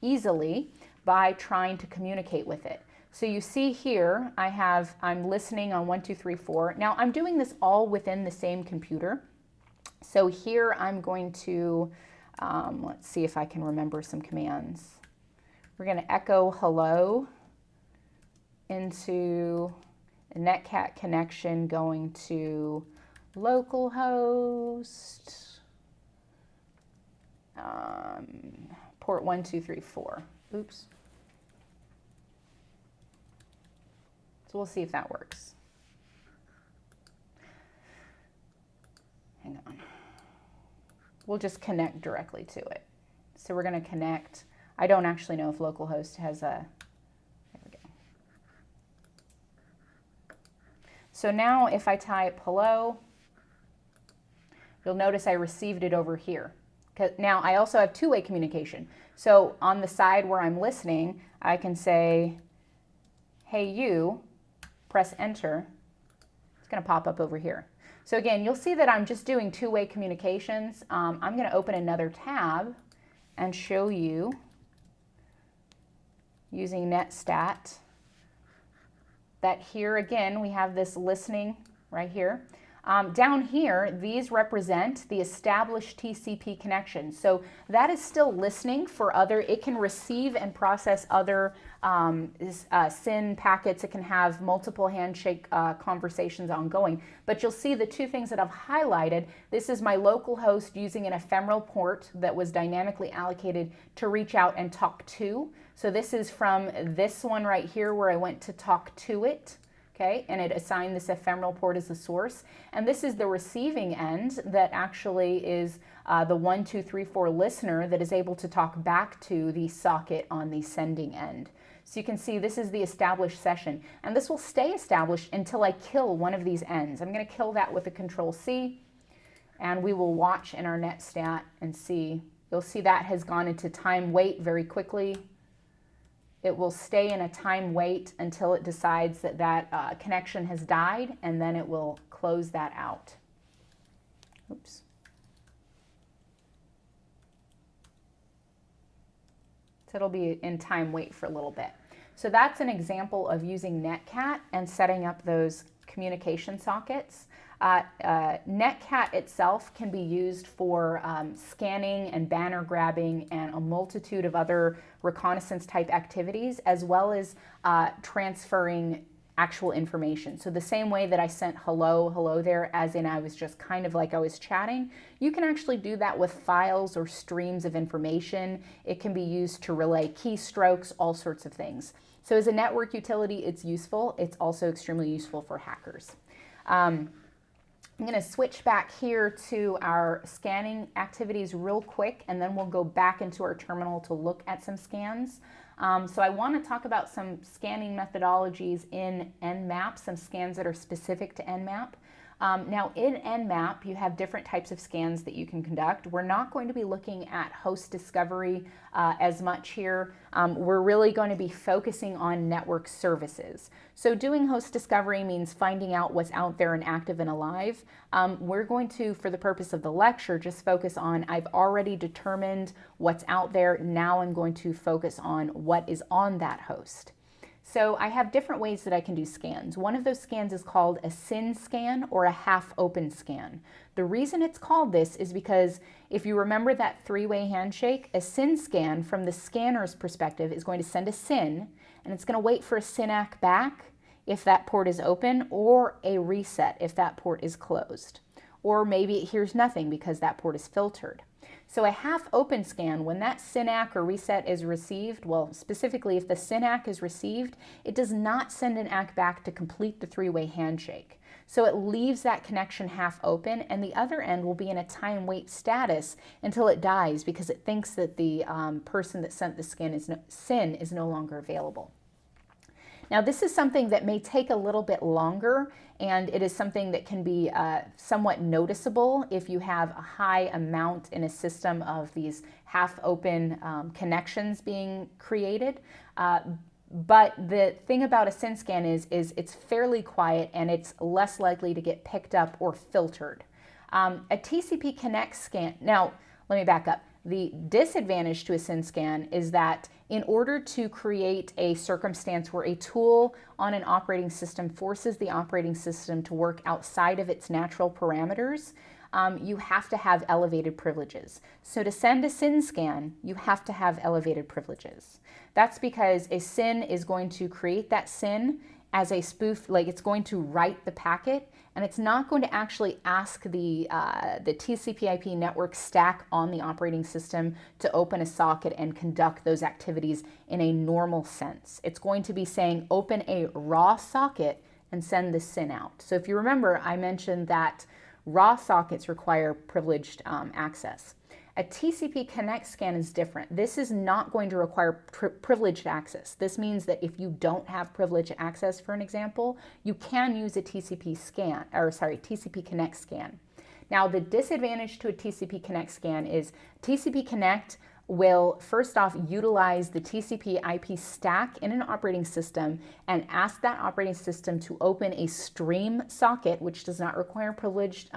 easily by trying to communicate with it. So you see here, I'm listening on 1234. Now I'm doing this all within the same computer. So here I'm going to, let's see if I can remember some commands. We're going to echo hello into a netcat connection going to localhost, port 1234. Oops. So we'll see if that works. Hang on. We'll just connect directly to it. So we're going to connect. I don't actually know if localhost has a, there we go. So now if I type hello, you'll notice I received it over here. Now I also have two-way communication. So on the side where I'm listening, I can say, hey you, press enter. It's going to pop up over here. So again, you'll see that I'm just doing two-way communications. I'm going to open another tab and show you using netstat that here again we have this listening right here. Down here, these represent the established TCP connection. So that is still listening for other, it can receive and process other SYN packets. It can have multiple handshake conversations ongoing. But you'll see the two things that I've highlighted. This is my local host using an ephemeral port that was dynamically allocated to reach out and talk to. So this is from this one right here where I went to talk to it. Okay, and it assigned this ephemeral port as the source. And this is the receiving end that actually is the 1234 listener that is able to talk back to the socket on the sending end. So you can see this is the established session. And this will stay established until I kill one of these ends. I'm going to kill that with a Control-C. And we will watch in our netstat and see. You'll see that has gone into time wait very quickly. It will stay in a time wait until it decides that that connection has died, and then it will close that out. Oops. So it'll be in time wait for a little bit. So that's an example of using netcat and setting up those communication sockets. Netcat itself can be used for scanning and banner grabbing and a multitude of other reconnaissance type activities, as well as transferring actual information. So the same way that I sent hello, hello there, as in I was just kind of like I was chatting, you can actually do that with files or streams of information. It can be used to relay keystrokes, all sorts of things. So as a network utility, it's useful. It's also extremely useful for hackers. I'm going to switch back here to our scanning activities real quick, and then we'll go back into our terminal to look at some scans. So I want to talk about some scanning methodologies in Nmap, some scans that are specific to Nmap. Now in Nmap, you have different types of scans that you can conduct. We're not going to be looking at host discovery as much here. We're really going to be focusing on network services. So doing host discovery means finding out what's out there and active and alive. We're going to, for the purpose of the lecture, just focus on I've already determined what's out there. Now I'm going to focus on what is on that host. So I have different ways that I can do scans. One of those scans is called a SYN scan or a half-open scan. The reason it's called this is because if you remember that three-way handshake, a SYN scan from the scanner's perspective is going to send a SYN, and it's going to wait for a SYNAC back if that port is open, or a reset if that port is closed. Or maybe it hears nothing because that port is filtered. So a half-open scan, when that SYNAC or reset is received, well, specifically if the SYNAC is received, it does not send an ACK back to complete the three-way handshake. So it leaves that connection half open, and the other end will be in a time wait status until it dies because it thinks that the person that sent the SYN is no longer available. Now this is something that may take a little bit longer, and it is something that can be somewhat noticeable if you have a high amount in a system of these half-open connections being created. But the thing about a SYN scan is it's fairly quiet and it's less likely to get picked up or filtered. A TCP connect scan, now let me back up. The disadvantage to a SYN scan is that in order to create a circumstance where a tool on an operating system forces the operating system to work outside of its natural parameters, you have to have elevated privileges. So to send a SYN scan, you have to have elevated privileges. That's because a SYN is going to create that SYN as a spoof, like it's going to write the packet, and it's not going to actually ask the TCP/IP network stack on the operating system to open a socket and conduct those activities in a normal sense. It's going to be saying open a raw socket and send the SYN out. So if you remember, I mentioned that raw sockets require privileged access. A TCP connect scan is different. This is not going to require privileged access. This means that if you don't have privileged access, for an example, you can use a TCP connect scan. Now, the disadvantage to a TCP connect scan is TCP connect will first off utilize the TCP/IP stack in an operating system and ask that operating system to open a stream socket, which does not require privileged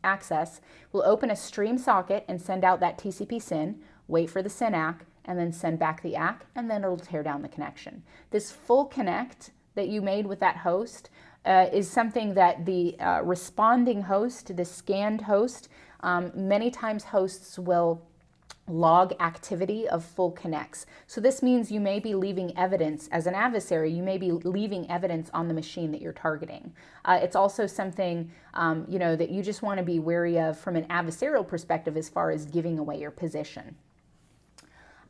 access. Will open a stream socket and send out that TCP SYN, wait for the SYN ACK, and then send back the ACK, and then it'll tear down the connection. This full connect that you made with that host is something that the responding host, the scanned host, many times hosts will log activity of full connects. So this means you may be leaving evidence as an adversary, you may be leaving evidence on the machine that you're targeting. It's also something that you just want to be wary of from an adversarial perspective as far as giving away your position.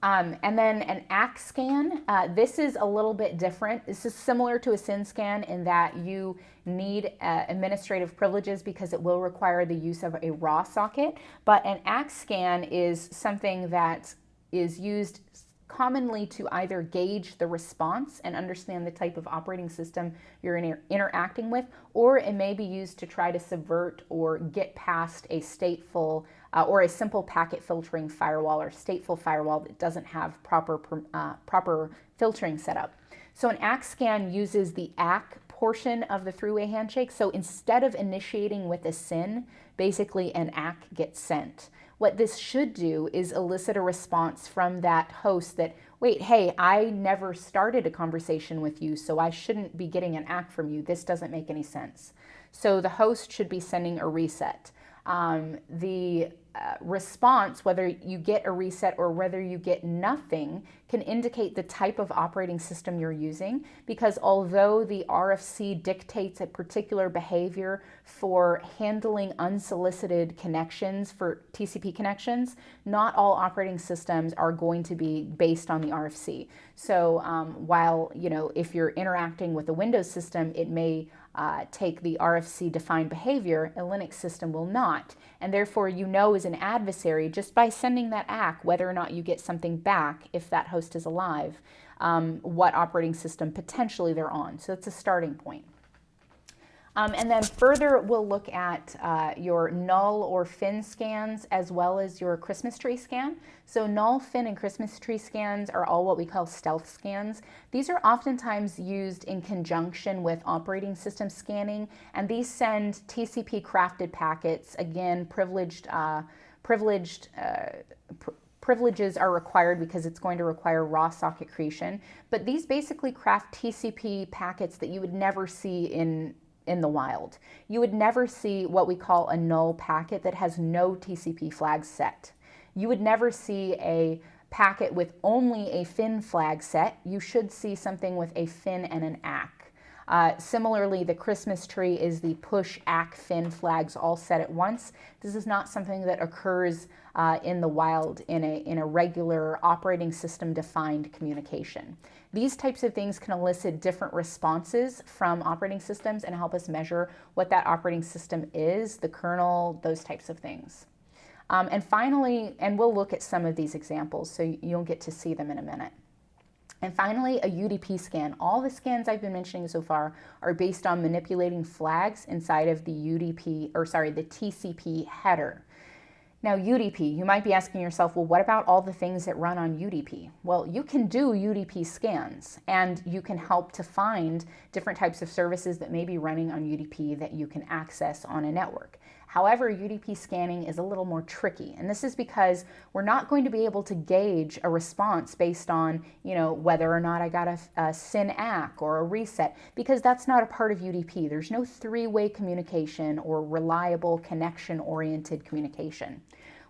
And then an ACK scan, this is a little bit different. This is similar to a SYN scan in that you need administrative privileges because it will require the use of a raw socket. But an ACK scan is something that is used commonly to either gauge the response and understand the type of operating system you're interacting with, or it may be used to try to subvert or get past a stateful or a simple packet filtering firewall or stateful firewall that doesn't have proper filtering setup. So an ACK scan uses the ACK portion of the three-way handshake. So instead of initiating with a SYN, basically an ACK gets sent. What this should do is elicit a response from that host that wait, hey, I never started a conversation with you, so I shouldn't be getting an ACK from you. This doesn't make any sense. So the host should be sending a reset. The response, whether you get a reset or whether you get nothing, can indicate the type of operating system you're using, because although the RFC dictates a particular behavior for handling unsolicited connections for TCP connections, not all operating systems are going to be based on the RFC. So while, if you're interacting with a Windows system, it may take the RFC defined behavior, a Linux system will not. And therefore, as an adversary, just by sending that ACK, whether or not you get something back, if that host is alive, what operating system potentially they're on. So it's a starting point. And then further, we'll look at your null or fin scans as well as your Christmas tree scan. So null, fin, and Christmas tree scans are all what we call stealth scans. These are oftentimes used in conjunction with operating system scanning, and these send TCP crafted packets. Again, privileges are required because it's going to require raw socket creation. But these basically craft TCP packets that you would never see in the wild. You would never see what we call a null packet that has no TCP flags set. You would never see a packet with only a fin flag set. You should see something with a fin and an ACK. Similarly, the Christmas tree is the push ACK fin flags all set at once. This is not something that occurs in the wild in a regular operating system defined communication. These types of things can elicit different responses from operating systems and help us measure what that operating system is, the kernel, those types of things. And finally, and we'll look at some of these examples so you'll get to see them in a minute. And finally, a UDP scan. All the scans I've been mentioning so far are based on manipulating flags inside of the the TCP header. Now, UDP, you might be asking yourself, well, what about all the things that run on UDP? Well, you can do UDP scans, and you can help to find different types of services that may be running on UDP that you can access on a network. However, UDP scanning is a little more tricky, and this is because we're not going to be able to gauge a response based on, whether or not I got a SYN ACK or a reset, because that's not a part of UDP. There's no three-way communication or reliable connection-oriented communication.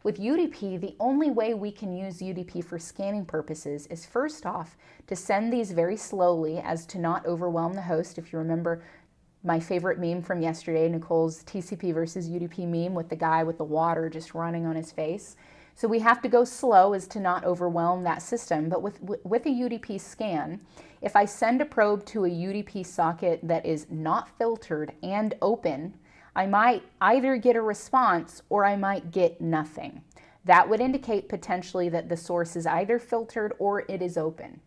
With UDP, the only way we can use UDP for scanning purposes is, first off, to send these very slowly as to not overwhelm the host. If you remember my favorite meme from yesterday, Nicole's TCP versus UDP meme with the guy with the water just running on his face. So we have to go slow as to not overwhelm that system. But with a UDP scan, if I send a probe to a UDP socket that is not filtered and open, I might either get a response or I might get nothing. That would indicate potentially that the source is either filtered or it is open.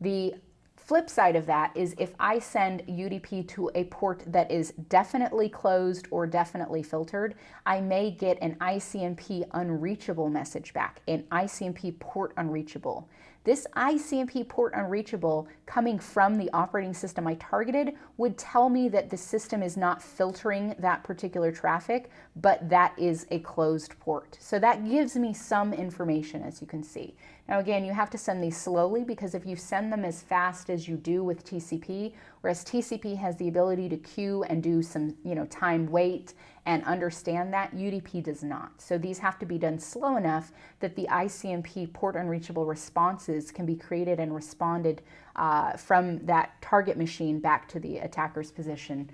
The flip side of that is if I send UDP to a port that is definitely closed or definitely filtered, I may get an ICMP unreachable message back, an ICMP port unreachable. This ICMP port unreachable coming from the operating system I targeted would tell me that the system is not filtering that particular traffic, but that is a closed port. So that gives me some information, as you can see. Now again, you have to send these slowly, because if you send them as fast as you do with TCP, whereas TCP has the ability to queue and do some time wait and understand that, UDP does not. So these have to be done slow enough that the ICMP port unreachable responses can be created and responded from that target machine back to the attacker's position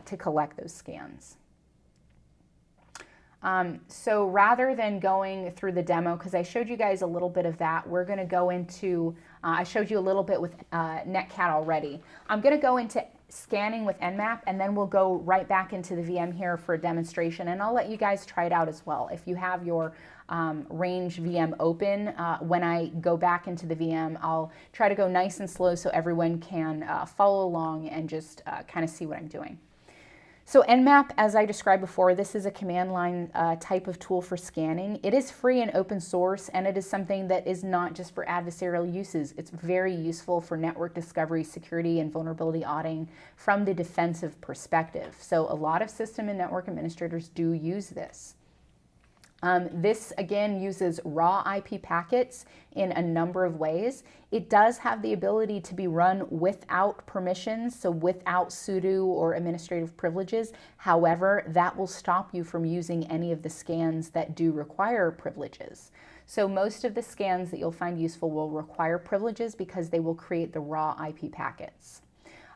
to collect those scans. So rather than going through the demo, because I showed you guys a little bit of that, we're going to go into, I showed you a little bit with Netcat already. I'm going to go into scanning with Nmap, and then we'll go right back into the VM here for a demonstration, and I'll let you guys try it out as well. If you have your range VM open, when I go back into the VM, I'll try to go nice and slow so everyone can follow along and just kind of see what I'm doing. So Nmap, as I described before, this is a command line type of tool for scanning. It is free and open source, and it is something that is not just for adversarial uses. It's very useful for network discovery, security, and vulnerability auditing from the defensive perspective. So a lot of system and network administrators do use this. This again uses raw IP packets in a number of ways. It does have the ability to be run without permissions, so without sudo or administrative privileges. However, that will stop you from using any of the scans that do require privileges. So most of the scans that you'll find useful will require privileges because they will create the raw IP packets.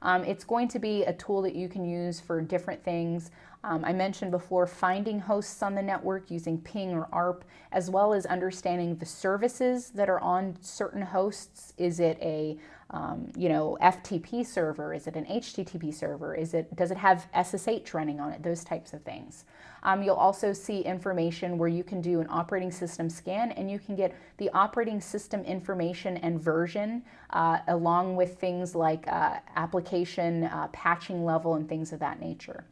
It's going to be a tool that you can use for different things. I mentioned before finding hosts on the network using ping or ARP, as well as understanding the services that are on certain hosts. Is it a FTP server? Is it an HTTP server? Does it have SSH running on it? Those types of things. You'll also see information where you can do an operating system scan and you can get the operating system information and version along with things like application patching level and things of that nature.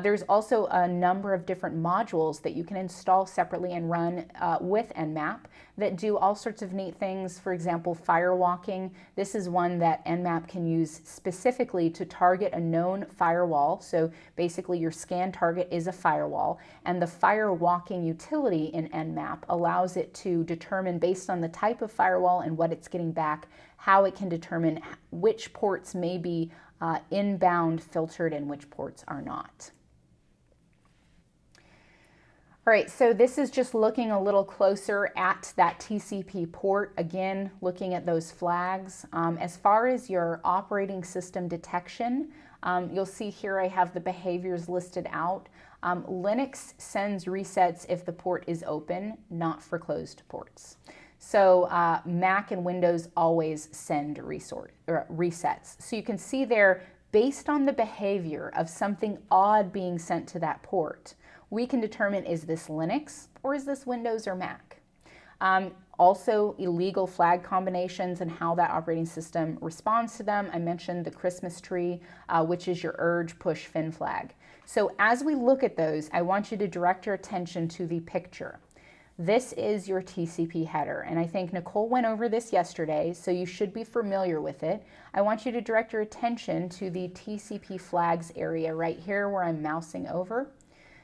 There's also a number of different modules that you can install separately and run with Nmap that do all sorts of neat things. For example, firewalking. This is one that Nmap can use specifically to target a known firewall. So basically your scan target is a firewall, and the firewalking utility in Nmap allows it to determine, based on the type of firewall and what it's getting back, how it can determine which ports may be inbound filtered and which ports are not. All right, so this is just looking a little closer at that TCP port, again, looking at those flags. As far as your operating system detection, you'll see here I have the behaviors listed out. Linux sends resets if the port is open, not for closed ports. So Mac and Windows always send resets. So you can see there, based on the behavior of something odd being sent to that port, we can determine, is this Linux or is this Windows or Mac? Also, illegal flag combinations and how that operating system responds to them. I mentioned the Christmas tree, which is your urge push fin flag. So as we look at those, I want you to direct your attention to the picture. This is your TCP header, and I think Nicole went over this yesterday, so you should be familiar with it. I want you to direct your attention to the TCP flags area right here where I'm mousing over.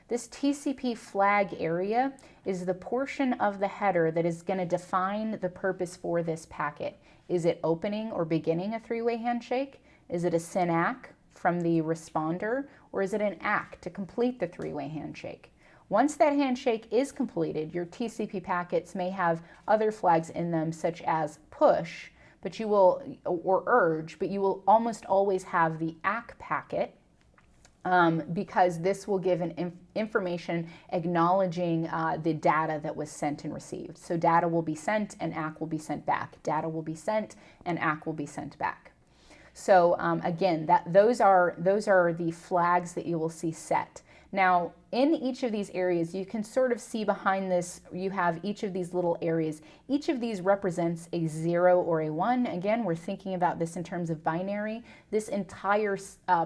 This TCP flag area is the portion of the header that is going to define the purpose for this packet. Is it opening or beginning a three-way handshake? Is it a SYN ACK from the responder, or is it an ACK to complete the three-way handshake? Once that handshake is completed, your TCP packets may have other flags in them, such as push, or urge, but you will almost always have the ACK packet, because this will give an information acknowledging the data that was sent and received. So data will be sent and ACK will be sent back. Data will be sent and ACK will be sent back. So again, those are the flags that you will see set. Now, in each of these areas, you can sort of see behind this, you have each of these little areas. Each of these represents a 0 or a 1. Again, we're thinking about this in terms of binary. This entire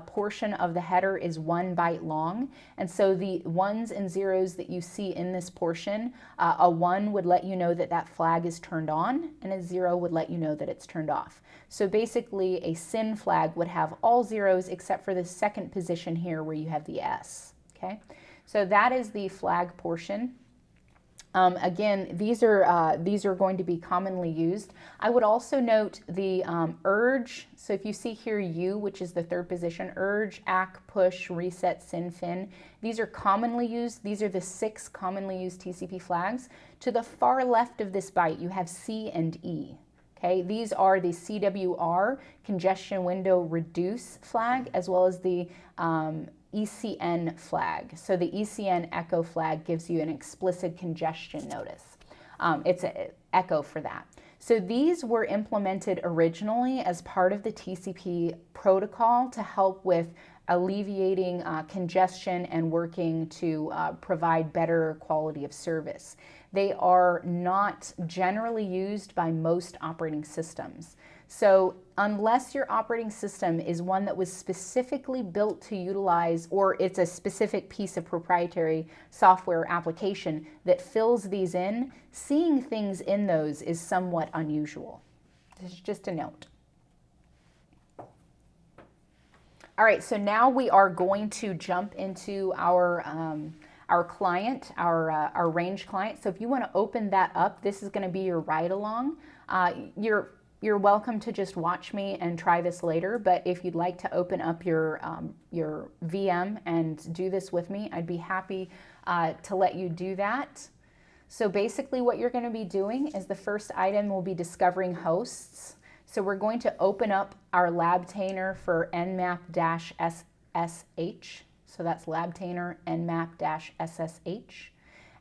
portion of the header is 1 byte long. And so the 1s and 0s that you see in this portion, a 1 would let you know that that flag is turned on, and a 0 would let you know that it's turned off. So basically, a SYN flag would have all 0s except for the second position here where you have the S. Okay, so that is the flag portion. Again, these are going to be commonly used. I would also note the urge. So if you see here U, which is the third position, urge, ACK, push, reset, SYN, fin. These are commonly used. These are the 6 commonly used TCP flags. To the far left of this byte, you have C and E. Okay, these are the CWR, congestion window reduce flag, as well as the ECN flag. So the ECN echo flag gives you an explicit congestion notice. It's an echo for that. So these were implemented originally as part of the TCP protocol to help with alleviating congestion and working to provide better quality of service. They are not generally used by most operating systems. So unless your operating system is one that was specifically built to utilize, or it's a specific piece of proprietary software or application that fills these in, seeing things in those is somewhat unusual. This is just a note. All right, so now we are going to jump into our our client, our range client. So if you want to open that up, this is going to be your ride along. You're welcome to just watch me and try this later, but if you'd like to open up your VM and do this with me, I'd be happy to let you do that. So basically what you're going to be doing is the first item will be discovering hosts. So we're going to open up our labtainer for nmap-ssh. So that's labtainer nmap-ssh.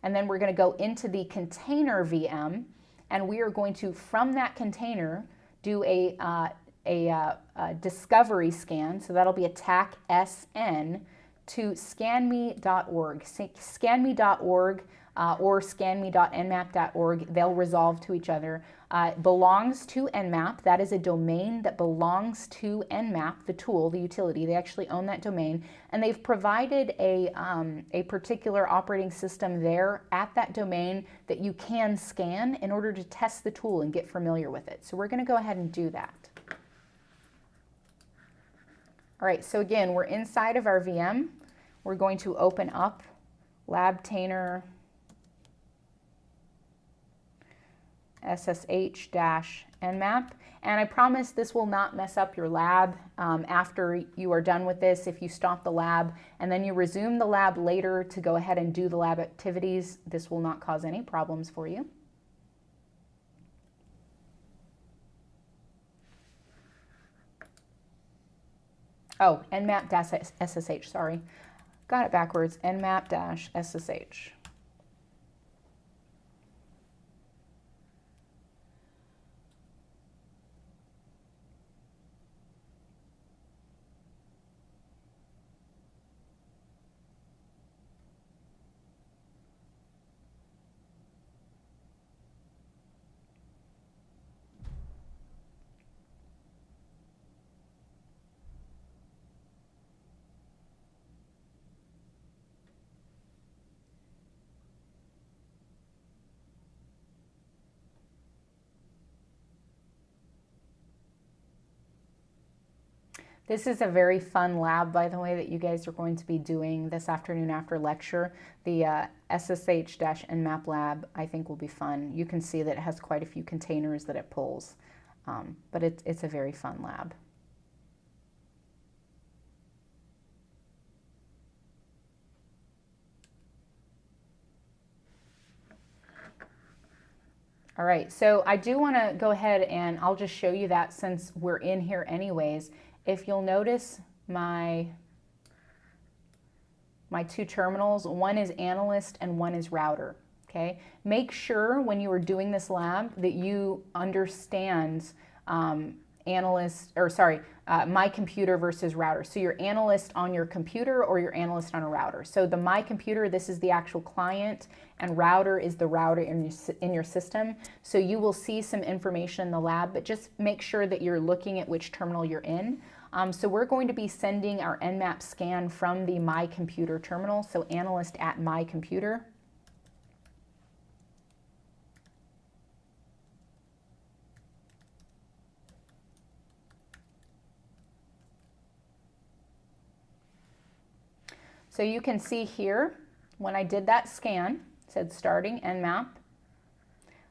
And then we're going to go into the container VM, and we are going to, from that container, do a discovery scan. So that'll be attack SN to scanme.org. Scanme.org or scanme.nmap.org, they'll resolve to each other. Belongs to Nmap. That is a domain that belongs to Nmap, the tool, the utility. They actually own that domain, and they've provided a particular operating system there at that domain that you can scan in order to test the tool and get familiar with it. So we're going to go ahead and do that. All right, so again, we're inside of our VM. We're going to open up labtainer SSH-nmap, and I promise this will not mess up your lab after you are done with this. If you stop the lab and then you resume the lab later to go ahead and do the lab activities, this will not cause any problems for you. Oh, nmap-ssh, sorry. Got it backwards, nmap-ssh. This is a very fun lab, by the way, that you guys are going to be doing this afternoon after lecture. The SSH-nmap lab, I think, will be fun. You can see that it has quite a few containers that it pulls, but it's a very fun lab. All right, so I do want to go ahead and I'll just show you that since we're in here anyways. If you'll notice my two terminals, one is analyst and one is router, okay? Make sure when you are doing this lab that you understand my computer versus router. So your analyst on your computer or your analyst on a router. So the my computer, this is the actual client, and router is the router in your system. So you will see some information in the lab, but just make sure that you're looking at which terminal you're in. So we're going to be sending our Nmap scan from the my computer terminal, so analyst at my computer. So you can see here, when I did that scan, it said starting Nmap,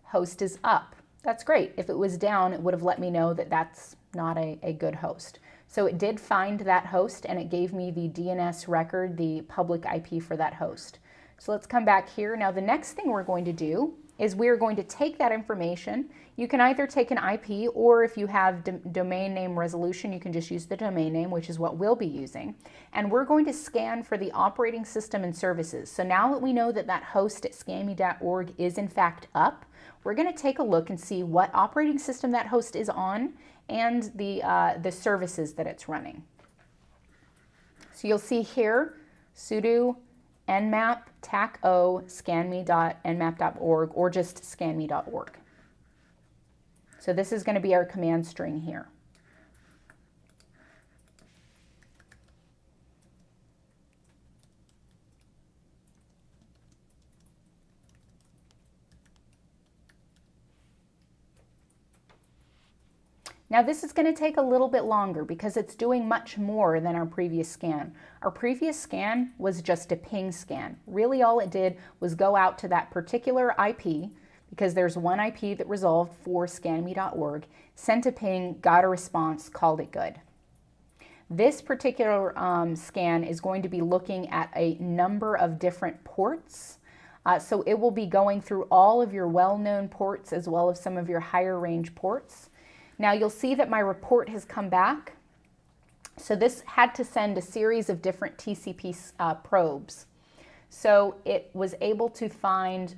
host is up. That's great. If it was down, it would have let me know that that's not a good host. So it did find that host, and it gave me the DNS record, the public IP for that host. So let's come back here. Now the next thing we're going to do is we're going to take that information. You can either take an IP, or if you have domain name resolution, you can just use the domain name, which is what we'll be using. And we're going to scan for the operating system and services. So now that we know that that host at scanme.org is in fact up, we're going to take a look and see what operating system that host is on and the services that it's running. So you'll see here, sudo nmap tac-o scanme.nmap.org, or just scanme.org. So this is going to be our command string here. Now this is going to take a little bit longer because it's doing much more than our previous scan. Our previous scan was just a ping scan. Really all it did was go out to that particular IP, because there's one IP that resolved for scanme.org, sent a ping, got a response, called it good. This particular scan is going to be looking at a number of different ports. So it will be going through all of your well-known ports as well as some of your higher range ports. Now you'll see that my report has come back. So this had to send a series of different TCP probes. So it was able to find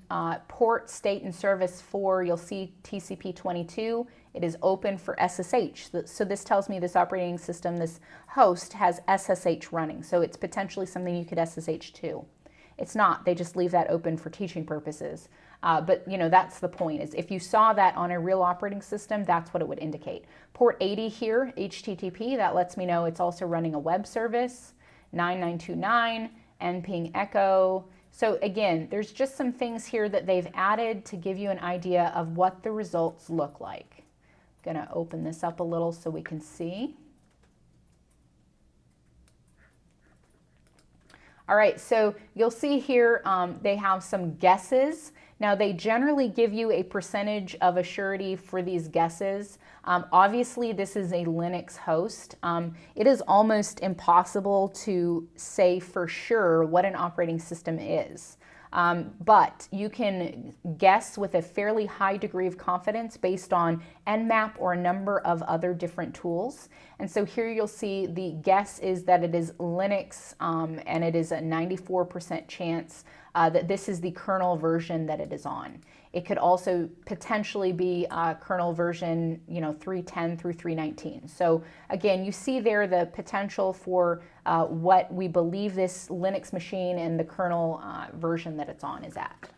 port, state, and service for, you'll see TCP 22. It is open for SSH. So this tells me this operating system, this host, has SSH running. So it's potentially something you could SSH to. It's not. They just leave that open for teaching purposes. But you know, that's the point, is if you saw that on a real operating system, that's what it would indicate. Port 80 here, HTTP, that lets me know it's also running a web service, 9929, nping echo. So again, there's just some things here that they've added to give you an idea of what the results look like. I'm going to open this up a little so we can see. All right, so you'll see here they have some guesses. Now they generally give you a percentage of assurity for these guesses. Obviously this is a Linux host. It is almost impossible to say for sure what an operating system is. But you can guess with a fairly high degree of confidence based on Nmap or a number of other different tools. And so here you'll see the guess is that it is Linux, and it is a 94% chance that this is the kernel version that it is on. It could also potentially be kernel version, 310 through 319. So again, you see there the potential for what we believe this Linux machine and the kernel version that it's on is at.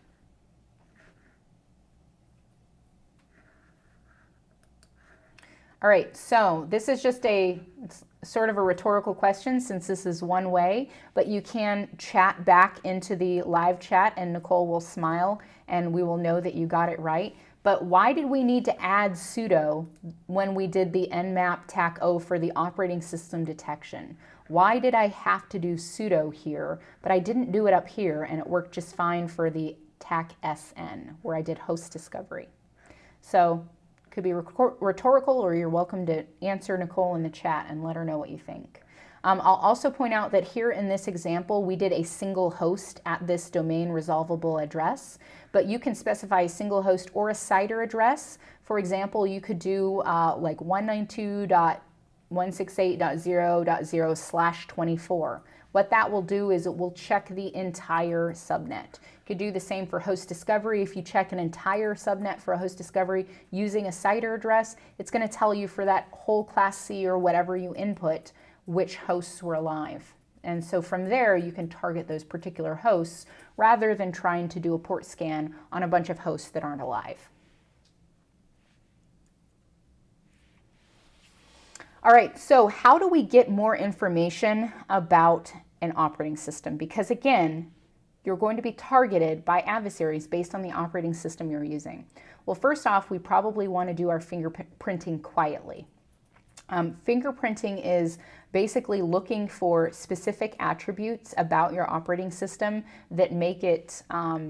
All right, so this is just it's sort of a rhetorical question since this is one way, but you can chat back into the live chat and Nicole will smile and we will know that you got it right. But why did we need to add sudo when we did the nmap tac-o for the operating system detection? Why did I have to do sudo here, but I didn't do it up here and it worked just fine for the tac-sn where I did host discovery? So could be rhetorical, or you're welcome to answer Nicole in the chat and let her know what you think. I'll also point out that here in this example, we did a single host at this domain resolvable address, but you can specify a single host or a CIDR address. For example, you could do like 192.168.0.0/24. What that will do is it will check the entire subnet. You could do the same for host discovery. If you check an entire subnet for a host discovery using a CIDR address, it's going to tell you for that whole class C or whatever you input which hosts were alive. And so from there you can target those particular hosts rather than trying to do a port scan on a bunch of hosts that aren't alive. All right, so how do we get more information about an operating system? Because again, you're going to be targeted by adversaries based on the operating system you're using. Well, first off, we probably want to do our fingerprinting quietly. Fingerprinting is basically looking for specific attributes about your operating system that make it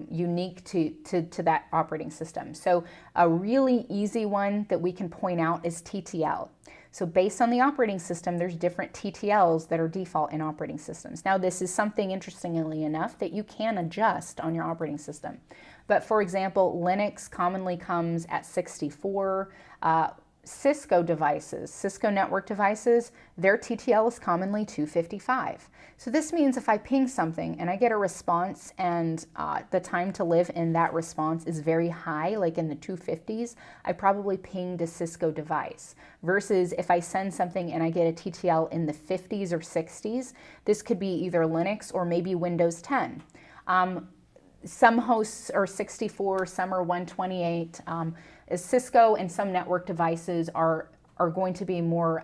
unique to that operating system. So a really easy one that we can point out is TTL. So based on the operating system, there's different TTLs that are default in operating systems. Now this is something, interestingly enough, that you can adjust on your operating system. But for example, Linux commonly comes at 64. Cisco devices, Cisco network devices, their TTL is commonly 255. So this means if I ping something and I get a response and the time to live in that response is very high, like in the 250s, I probably pinged a Cisco device. Versus if I send something and I get a TTL in the 50s or 60s, this could be either Linux or maybe Windows 10. Some hosts are 64, some are 128. Cisco and some network devices are going to be more,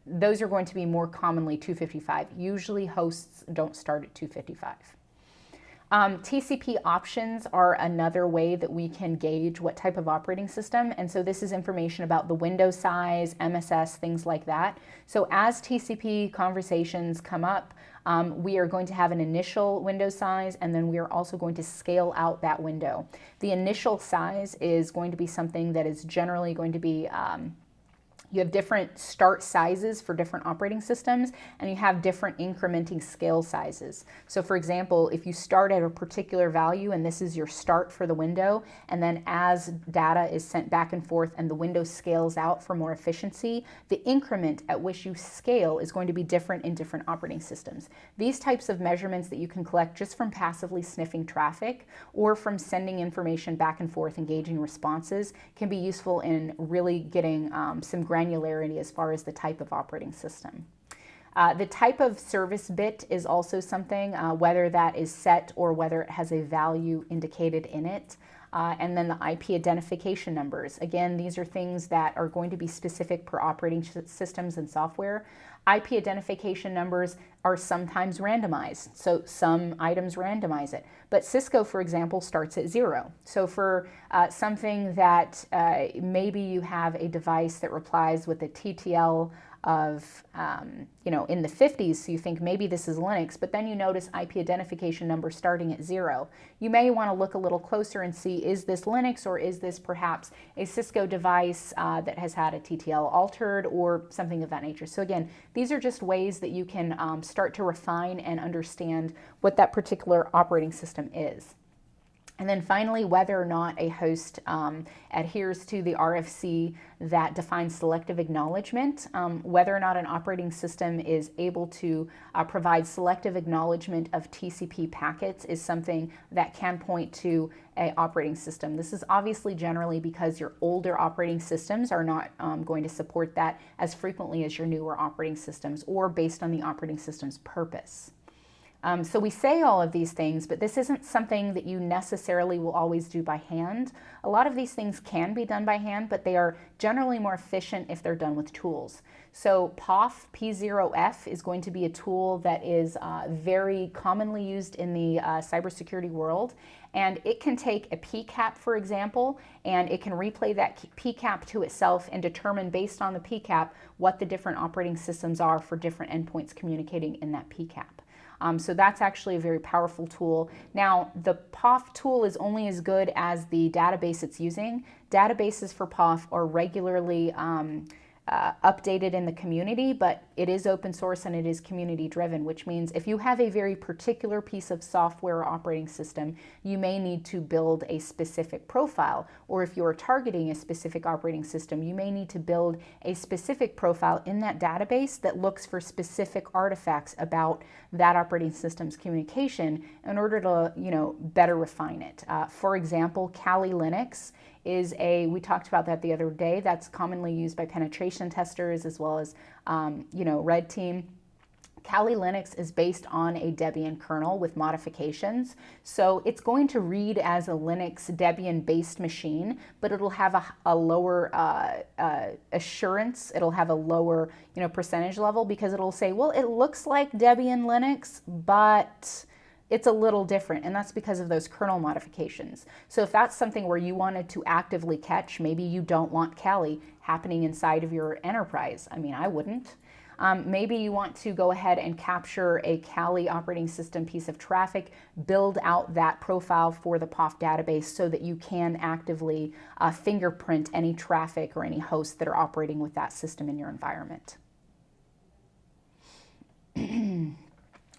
those are going to be more commonly 255. Usually hosts don't start at 255. TCP options are another way that we can gauge what type of operating system. And so this is information about the window size, MSS, things like that. So as TCP conversations come up, we are going to have an initial window size, and then we are also going to scale out that window. The initial size is going to be something that is generally going to be you have different start sizes for different operating systems, and you have different incrementing scale sizes. So for example, if you start at a particular value and this is your start for the window, and then as data is sent back and forth and the window scales out for more efficiency, the increment at which you scale is going to be different in different operating systems. These types of measurements that you can collect just from passively sniffing traffic or from sending information back and forth, engaging responses, can be useful in really getting some granularity as far as the type of operating system. The type of service bit is also something, whether that is set or whether it has a value indicated in it. And then the IP identification numbers. Again, these are things that are going to be specific per operating systems and software. IP identification numbers are sometimes randomized, so some items randomize it. But Cisco, for example, starts at 0. So for something that maybe you have a device that replies with a TTL of, in the 50s, so you think maybe this is Linux, but then you notice IP identification number starting at 0. You may want to look a little closer and see, is this Linux, or is this perhaps a Cisco device that has had a TTL altered or something of that nature. So again, these are just ways that you can start to refine and understand what that particular operating system is. And then finally, whether or not a host adheres to the RFC that defines selective acknowledgement, whether or not an operating system is able to provide selective acknowledgement of TCP packets is something that can point to an operating system. This is obviously generally because your older operating systems are not going to support that as frequently as your newer operating systems, or based on the operating system's purpose. So we say all of these things, but this isn't something that you necessarily will always do by hand. A lot of these things can be done by hand, but they are generally more efficient if they're done with tools. So POF, P0F, is going to be a tool that is very commonly used in the cybersecurity world. And it can take a PCAP, for example, and it can replay that PCAP to itself and determine based on the PCAP what the different operating systems are for different endpoints communicating in that PCAP. So that's actually a very powerful tool. Now, the POF tool is only as good as the database it's using. Databases for POF are regularly updated in the community, but it is open source and it is community driven, which means if you have a very particular piece of software or operating system, you may need to build a specific profile. Or if you're targeting a specific operating system, you may need to build a specific profile in that database that looks for specific artifacts about that operating system's communication in order to, better refine it. For example, Kali Linux is we talked about that the other day, that's commonly used by penetration testers as well as, Red Team. Kali Linux is based on a Debian kernel with modifications. So it's going to read as a Linux Debian-based machine, but it'll have a lower assurance. It'll have a lower, percentage level, because it'll say, well, it looks like Debian Linux, but it's a little different, and that's because of those kernel modifications. So if that's something where you wanted to actively catch, maybe you don't want Kali happening inside of your enterprise. I mean, I wouldn't. Maybe you want to go ahead and capture a Kali operating system piece of traffic, build out that profile for the POF database so that you can actively fingerprint any traffic or any hosts that are operating with that system in your environment.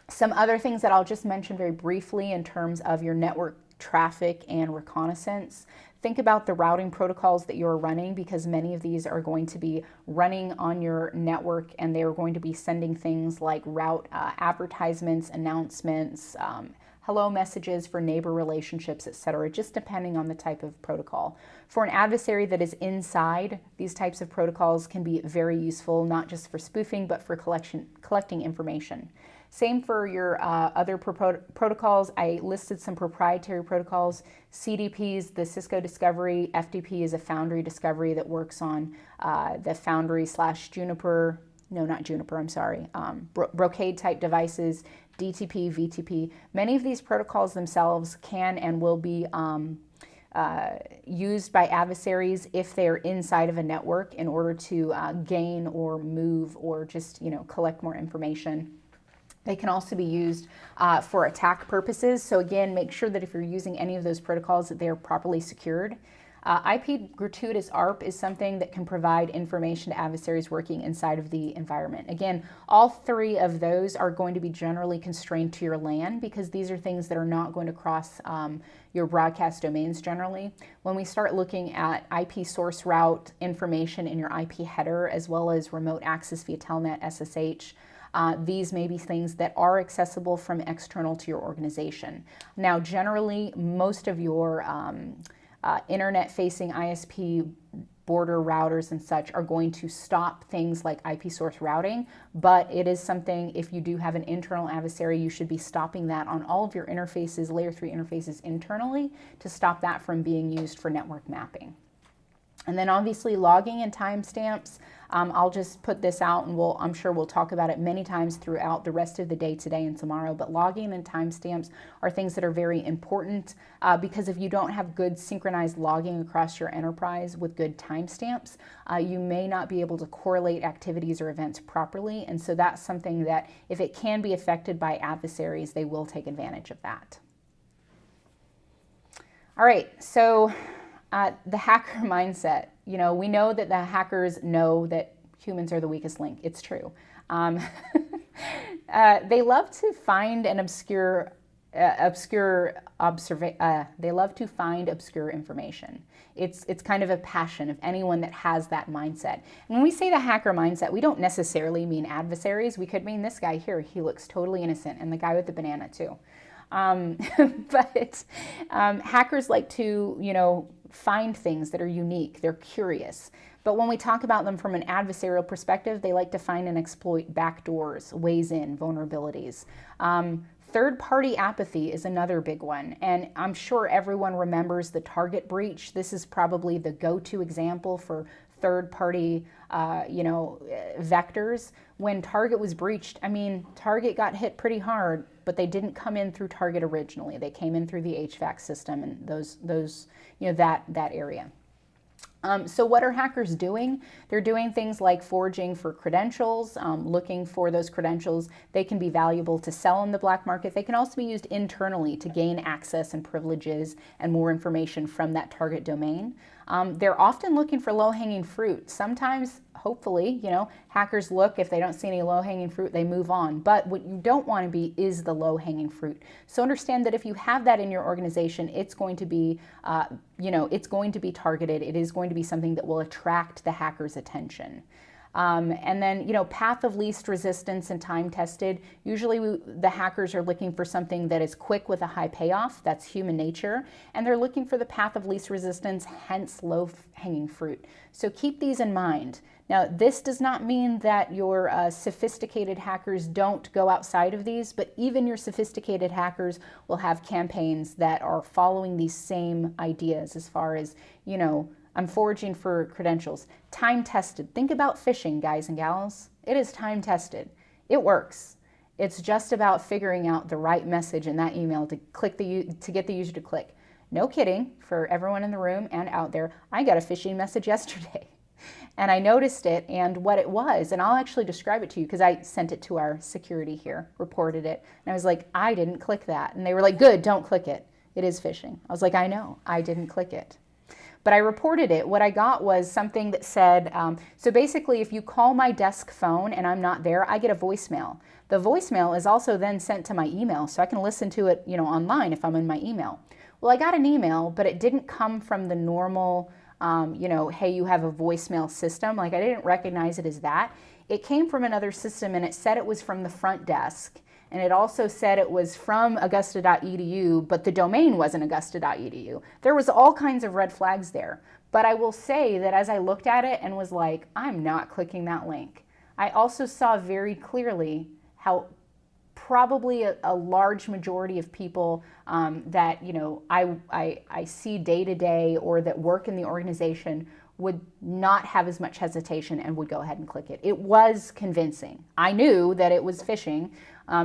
Some other things that I'll just mention very briefly in terms of your network traffic and reconnaissance. Think about the routing protocols that you're running, because many of these are going to be running on your network, and they are going to be sending things like route advertisements, announcements, hello messages for neighbor relationships, etc., just depending on the type of protocol. For an adversary that is inside, these types of protocols can be very useful, not just for spoofing, but for collecting information. Same for your other protocols. I listed some proprietary protocols. CDPs, the Cisco Discovery. FTP is a Foundry Discovery that works on the Foundry /Juniper no, not Juniper, I'm sorry, Brocade type devices, DTP, VTP. Many of these protocols themselves can and will be used by adversaries if they're inside of a network in order to gain or move or just, collect more information. They can also be used for attack purposes. So again, make sure that if you're using any of those protocols that they're properly secured. IP gratuitous ARP is something that can provide information to adversaries working inside of the environment. Again, all three of those are going to be generally constrained to your LAN because these are things that are not going to cross your broadcast domains generally. When we start looking at IP source route information in your IP header as well as remote access via Telnet, SSH, these may be things that are accessible from external to your organization. Now, generally, most of your internet-facing ISP border routers and such are going to stop things like IP source routing, but it is something, if you do have an internal adversary, you should be stopping that on all of your interfaces, layer 3 interfaces internally, to stop that from being used for network mapping. And then obviously logging and timestamps. I'll just put this out and I'm sure we'll talk about it many times throughout the rest of the day today and tomorrow, but logging and timestamps are things that are very important because if you don't have good synchronized logging across your enterprise with good timestamps, you may not be able to correlate activities or events properly. And so that's something that if it can be affected by adversaries, they will take advantage of that. All right, so the hacker mindset. We know that the hackers know that humans are the weakest link. It's true. They love to find an obscure information. It's kind of a passion of anyone that has that mindset. And when we say the hacker mindset, we don't necessarily mean adversaries. We could mean this guy here. He looks totally innocent, and the guy with the banana too. But hackers like to, find things that are unique. They're curious. But when we talk about them from an adversarial perspective, they like to find and exploit backdoors, ways in, vulnerabilities. Third-party apathy is another big one. And I'm sure everyone remembers the Target breach. This is probably the go-to example for third-party, vectors. When Target was breached, Target got hit pretty hard, but they didn't come in through Target originally. They came in through the HVAC system and that area. So what are hackers doing? They're doing things like forging for credentials, looking for those credentials. They can be valuable to sell in the black market. They can also be used internally to gain access and privileges and more information from that target domain. They're often looking for low-hanging fruit. Sometimes, hopefully, hackers look, if they don't see any low-hanging fruit, they move on. But what you don't want to be is the low-hanging fruit. So understand that if you have that in your organization, it's going to be, it's going to be targeted. It is going to be something that will attract the hacker's attention. And then, path of least resistance and time tested. Usually the hackers are looking for something that is quick with a high payoff. That's human nature. And they're looking for the path of least resistance, hence low hanging fruit. So keep these in mind. Now, this does not mean that your sophisticated hackers don't go outside of these, but even your sophisticated hackers will have campaigns that are following these same ideas as far as, I'm foraging for credentials. Time tested. Think about phishing, guys and gals. It is time tested. It works. It's just about figuring out the right message in that email to get the user to click. No kidding, for everyone in the room and out there, I got a phishing message yesterday. And I noticed it and what it was, and I'll actually describe it to you because I sent it to our security here, reported it, and I was like, I didn't click that. And they were like, good, don't click it. It is phishing. I was like, I know, I didn't click it. But I reported it. What I got was something that said, so basically if you call my desk phone and I'm not there, I get a voicemail. The voicemail is also then sent to my email, so I can listen to it, online if I'm in my email. Well, I got an email, but it didn't come from the normal, hey, you have a voicemail system. Like I didn't recognize it as that. It came from another system and it said it was from the front desk. And it also said it was from augusta.edu, but the domain wasn't augusta.edu. There was all kinds of red flags there. But I will say that as I looked at it and was like, I'm not clicking that link, I also saw very clearly how probably a large majority of people that I see day to day or that work in the organization would not have as much hesitation and would go ahead and click it. It was convincing. I knew that it was phishing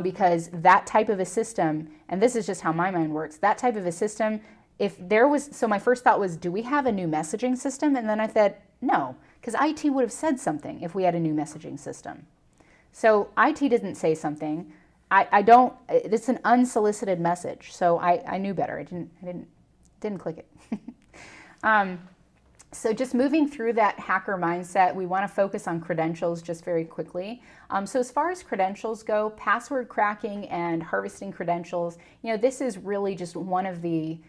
because that type of a system, and this is just how my mind works, that type of a system, if there was, so my first thought was, do we have a new messaging system? And then I thought, no, because IT would have said something if we had a new messaging system. So IT didn't say something. I don't, it's an unsolicited message. So I knew better. I didn't click it. So just moving through that hacker mindset, we want to focus on credentials just very quickly. So as far as credentials go, password cracking and harvesting credentials, this is really just one of the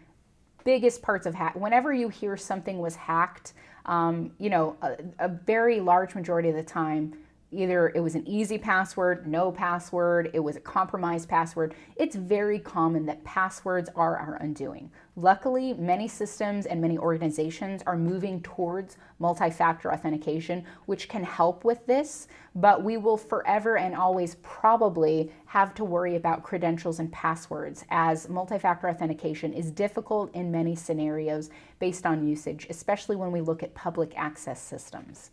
biggest parts of hack. Whenever you hear something was hacked, a very large majority of the time, either it was an easy password, no password, it was a compromised password. It's very common that passwords are our undoing. Luckily, many systems and many organizations are moving towards multi-factor authentication, which can help with this, but we will forever and always probably have to worry about credentials and passwords, as multi-factor authentication is difficult in many scenarios based on usage, especially when we look at public access systems.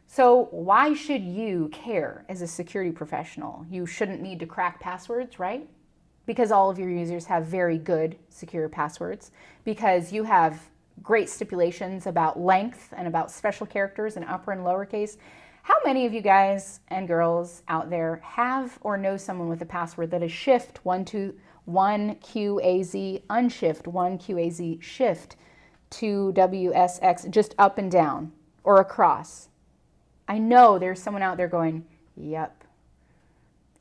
So why should you care as a security professional? You shouldn't need to crack passwords, right? Because all of your users have very good secure passwords, because you have great stipulations about length and about special characters in upper and lowercase. How many of you guys and girls out there have or know someone with a password that is shift 1QAZ, unshift 1QAZ, shift 2WSX, just up and down or across? I know there's someone out there going, yep.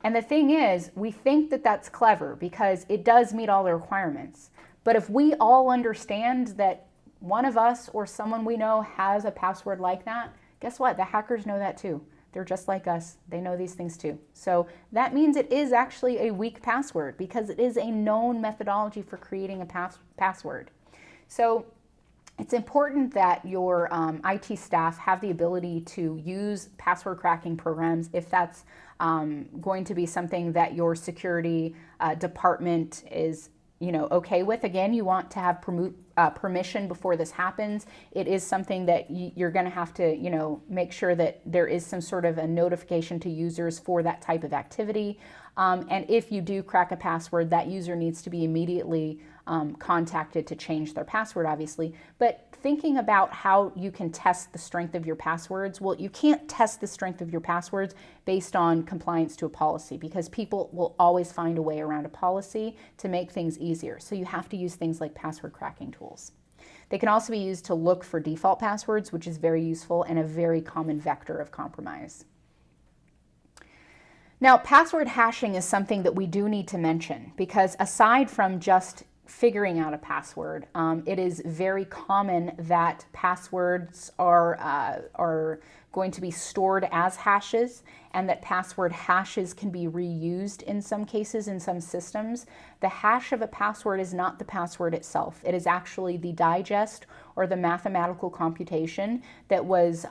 And the thing is, we think that that's clever because it does meet all the requirements. But if we all understand that one of us or someone we know has a password like that, guess what? The hackers know that too. They're just like us. They know these things too. So that means it is actually a weak password because it is a known methodology for creating a password. So it's important that your IT staff have the ability to use password cracking programs if that's going to be something that your security department is okay with. Again, you want to have permission before this happens. It is something that you're going to have to make sure that there is some sort of a notification to users for that type of activity. And if you do crack a password, that user needs to be immediately contacted to change their password, obviously. But thinking about how you can test the strength of your passwords, well, you can't test the strength of your passwords based on compliance to a policy, because people will always find a way around a policy to make things easier. So you have to use things like password cracking tools. They can also be used to look for default passwords, which is very useful and a very common vector of compromise. Now, password hashing is something that we do need to mention, because aside from just figuring out a password, it is very common that passwords are going to be stored as hashes, and that password hashes can be reused in some cases in some systems. The hash of a password is not the password itself. It is actually the digest or the mathematical computation that was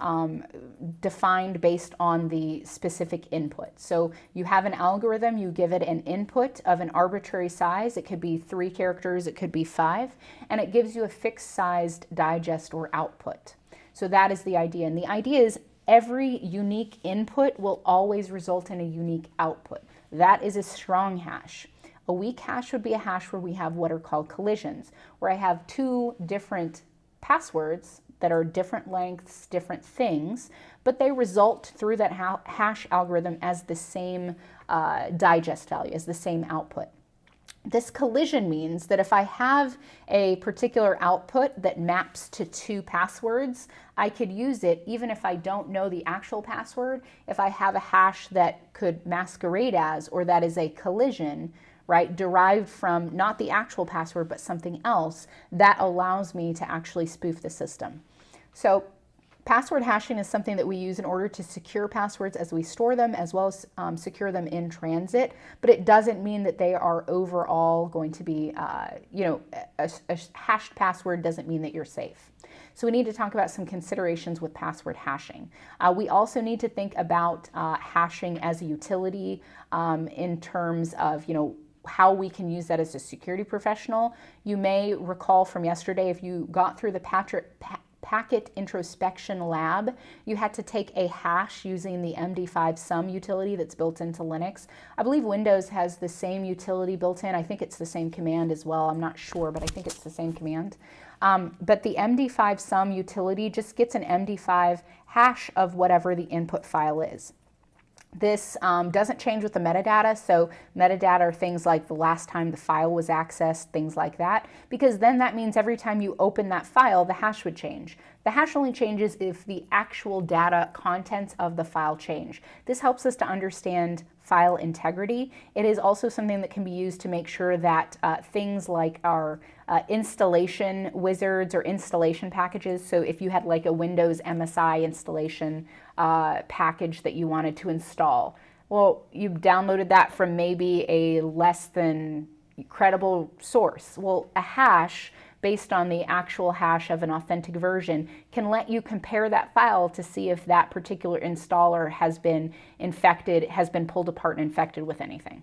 defined based on the specific input. So you have an algorithm, you give it an input of an arbitrary size. It could be 3 characters, it could be 5, and it gives you a fixed sized digest or output. So that is the idea. And the idea is every unique input will always result in a unique output. That is a strong hash. A weak hash would be a hash where we have what are called collisions, where I have 2 different passwords that are different lengths, different things, but they result through that hash algorithm as the same digest value, as the same output. This collision means that if I have a particular output that maps to 2 passwords, I could use it even if I don't know the actual password. If I have a hash that could masquerade as, or that is a collision, right, derived from not the actual password but something else, that allows me to actually spoof the system. So password hashing is something that we use in order to secure passwords as we store them, as well as secure them in transit. But it doesn't mean that they are overall going to be, a hashed password doesn't mean that you're safe. So we need to talk about some considerations with password hashing. We also need to think about hashing as a utility in terms of, how we can use that as a security professional. You may recall from yesterday, if you got through the Packet Introspection Lab, you had to take a hash using the MD5 sum utility that's built into Linux. I believe Windows has the same utility built in. I think it's the same command as well. I'm not sure, but I think it's the same command. But the MD5 sum utility just gets an MD5 hash of whatever the input file is. This doesn't change with the metadata, so metadata are things like the last time the file was accessed, things like that, because then that means every time you open that file, the hash would change. The hash only changes if the actual data contents of the file change. This helps us to understand file integrity. It is also something that can be used to make sure that things like our installation wizards or installation packages, so if you had like a Windows MSI installation package that you wanted to install, well, you downloaded that from maybe a less than credible source. Well, a hash based on the actual hash of an authentic version can let you compare that file to see if that particular installer has been infected, has been pulled apart and infected with anything.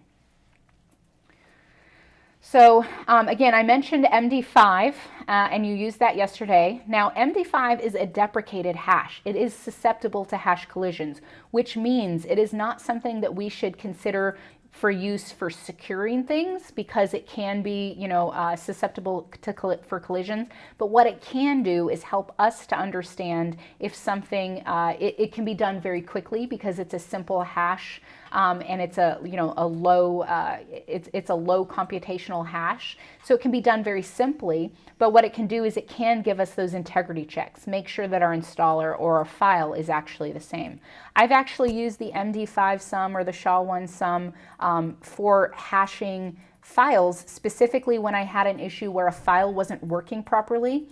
So again, I mentioned MD5 and you used that yesterday. Now MD5 is a deprecated hash. It is susceptible to hash collisions, which means it is not something that we should consider for use for securing things, because it can be, susceptible for collisions. But what it can do is help us to understand if something, it can be done very quickly because it's a simple hash, and it's a low computational hash, so it can be done very simply. But what it can do is it can give us those integrity checks, make sure that our installer or our file is actually the same. I've actually used the MD5 sum or the SHA-1 sum for hashing files, specifically when I had an issue where a file wasn't working properly.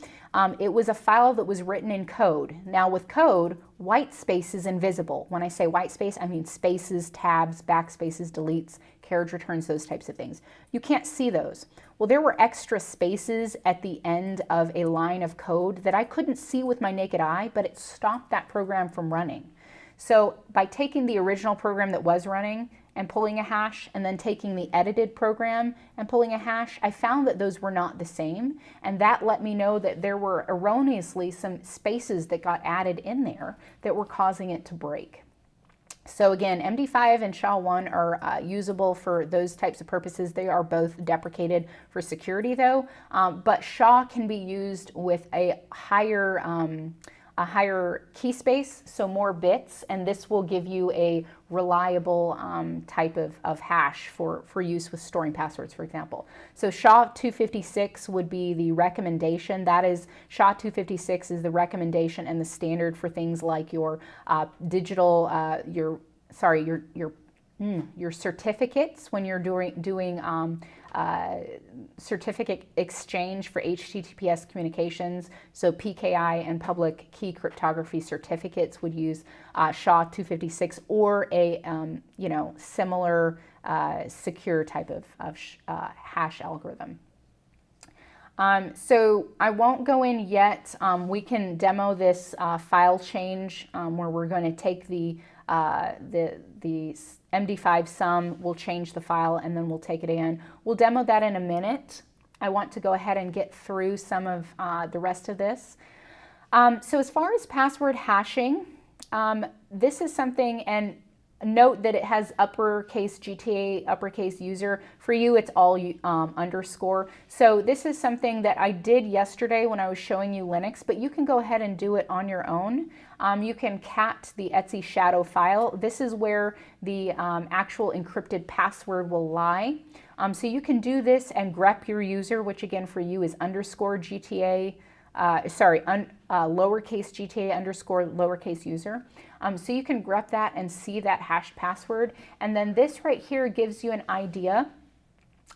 It was a file that was written in code. Now with code, white space is invisible. When I say white space, I mean spaces, tabs, backspaces, deletes, carriage returns, those types of things. You can't see those. Well, there were extra spaces at the end of a line of code that I couldn't see with my naked eye, but it stopped that program from running. So by taking the original program that was running and pulling a hash, and then taking the edited program and pulling a hash, I found that those were not the same, and that let me know that there were erroneously some spaces that got added in there that were causing it to break. So again, MD5 and SHA-1 are usable for those types of purposes. They are both deprecated for security though, but SHA can be used with a higher key space, so more bits, and this will give you a reliable type of hash for use with storing passwords, for example. So SHA-256 would be the recommendation. That is, SHA-256 is the recommendation and the standard for things like your digital, your certificates when you're doing certificate exchange for HTTPS communications. So PKI and public key cryptography certificates would use SHA-256 or a similar secure type of hash algorithm. So I won't go in yet. We can demo this file change where we're going to take the MD5 sum, we'll change the file, and then we'll take it in. We'll demo that in a minute. I want to go ahead and get through some of the rest of this. So as far as password hashing, this is something, and note that it has uppercase GTA, uppercase user. For you, it's all underscore. So this is something that I did yesterday when I was showing you Linux, but you can go ahead and do it on your own. You can cat the Etsy shadow file. This is where the actual encrypted password will lie. So you can do this and grep your user, which again for you is underscore GTA, lowercase GTA underscore lowercase user. So you can grep that and see that hashed password. And then this right here gives you an idea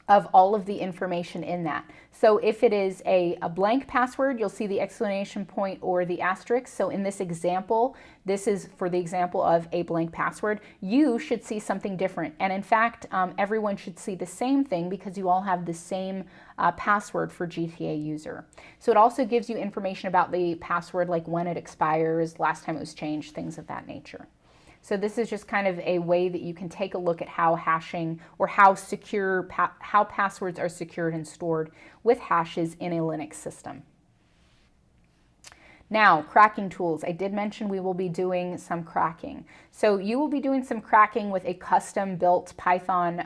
of all of the information in that. So if it is a blank password, you'll see the exclamation point or the asterisk. So in this example, this is for the example of a blank password. You should see something different. And in fact, everyone should see the same thing because you all have the same password for GTA user. So it also gives you information about the password, like when it expires, last time it was changed, things of that nature. So this is just kind of a way that you can take a look at how hashing or how passwords are secured and stored with hashes in a Linux system. Now, cracking tools. I did mention we will be doing some cracking. So you will be doing some cracking with a custom built Python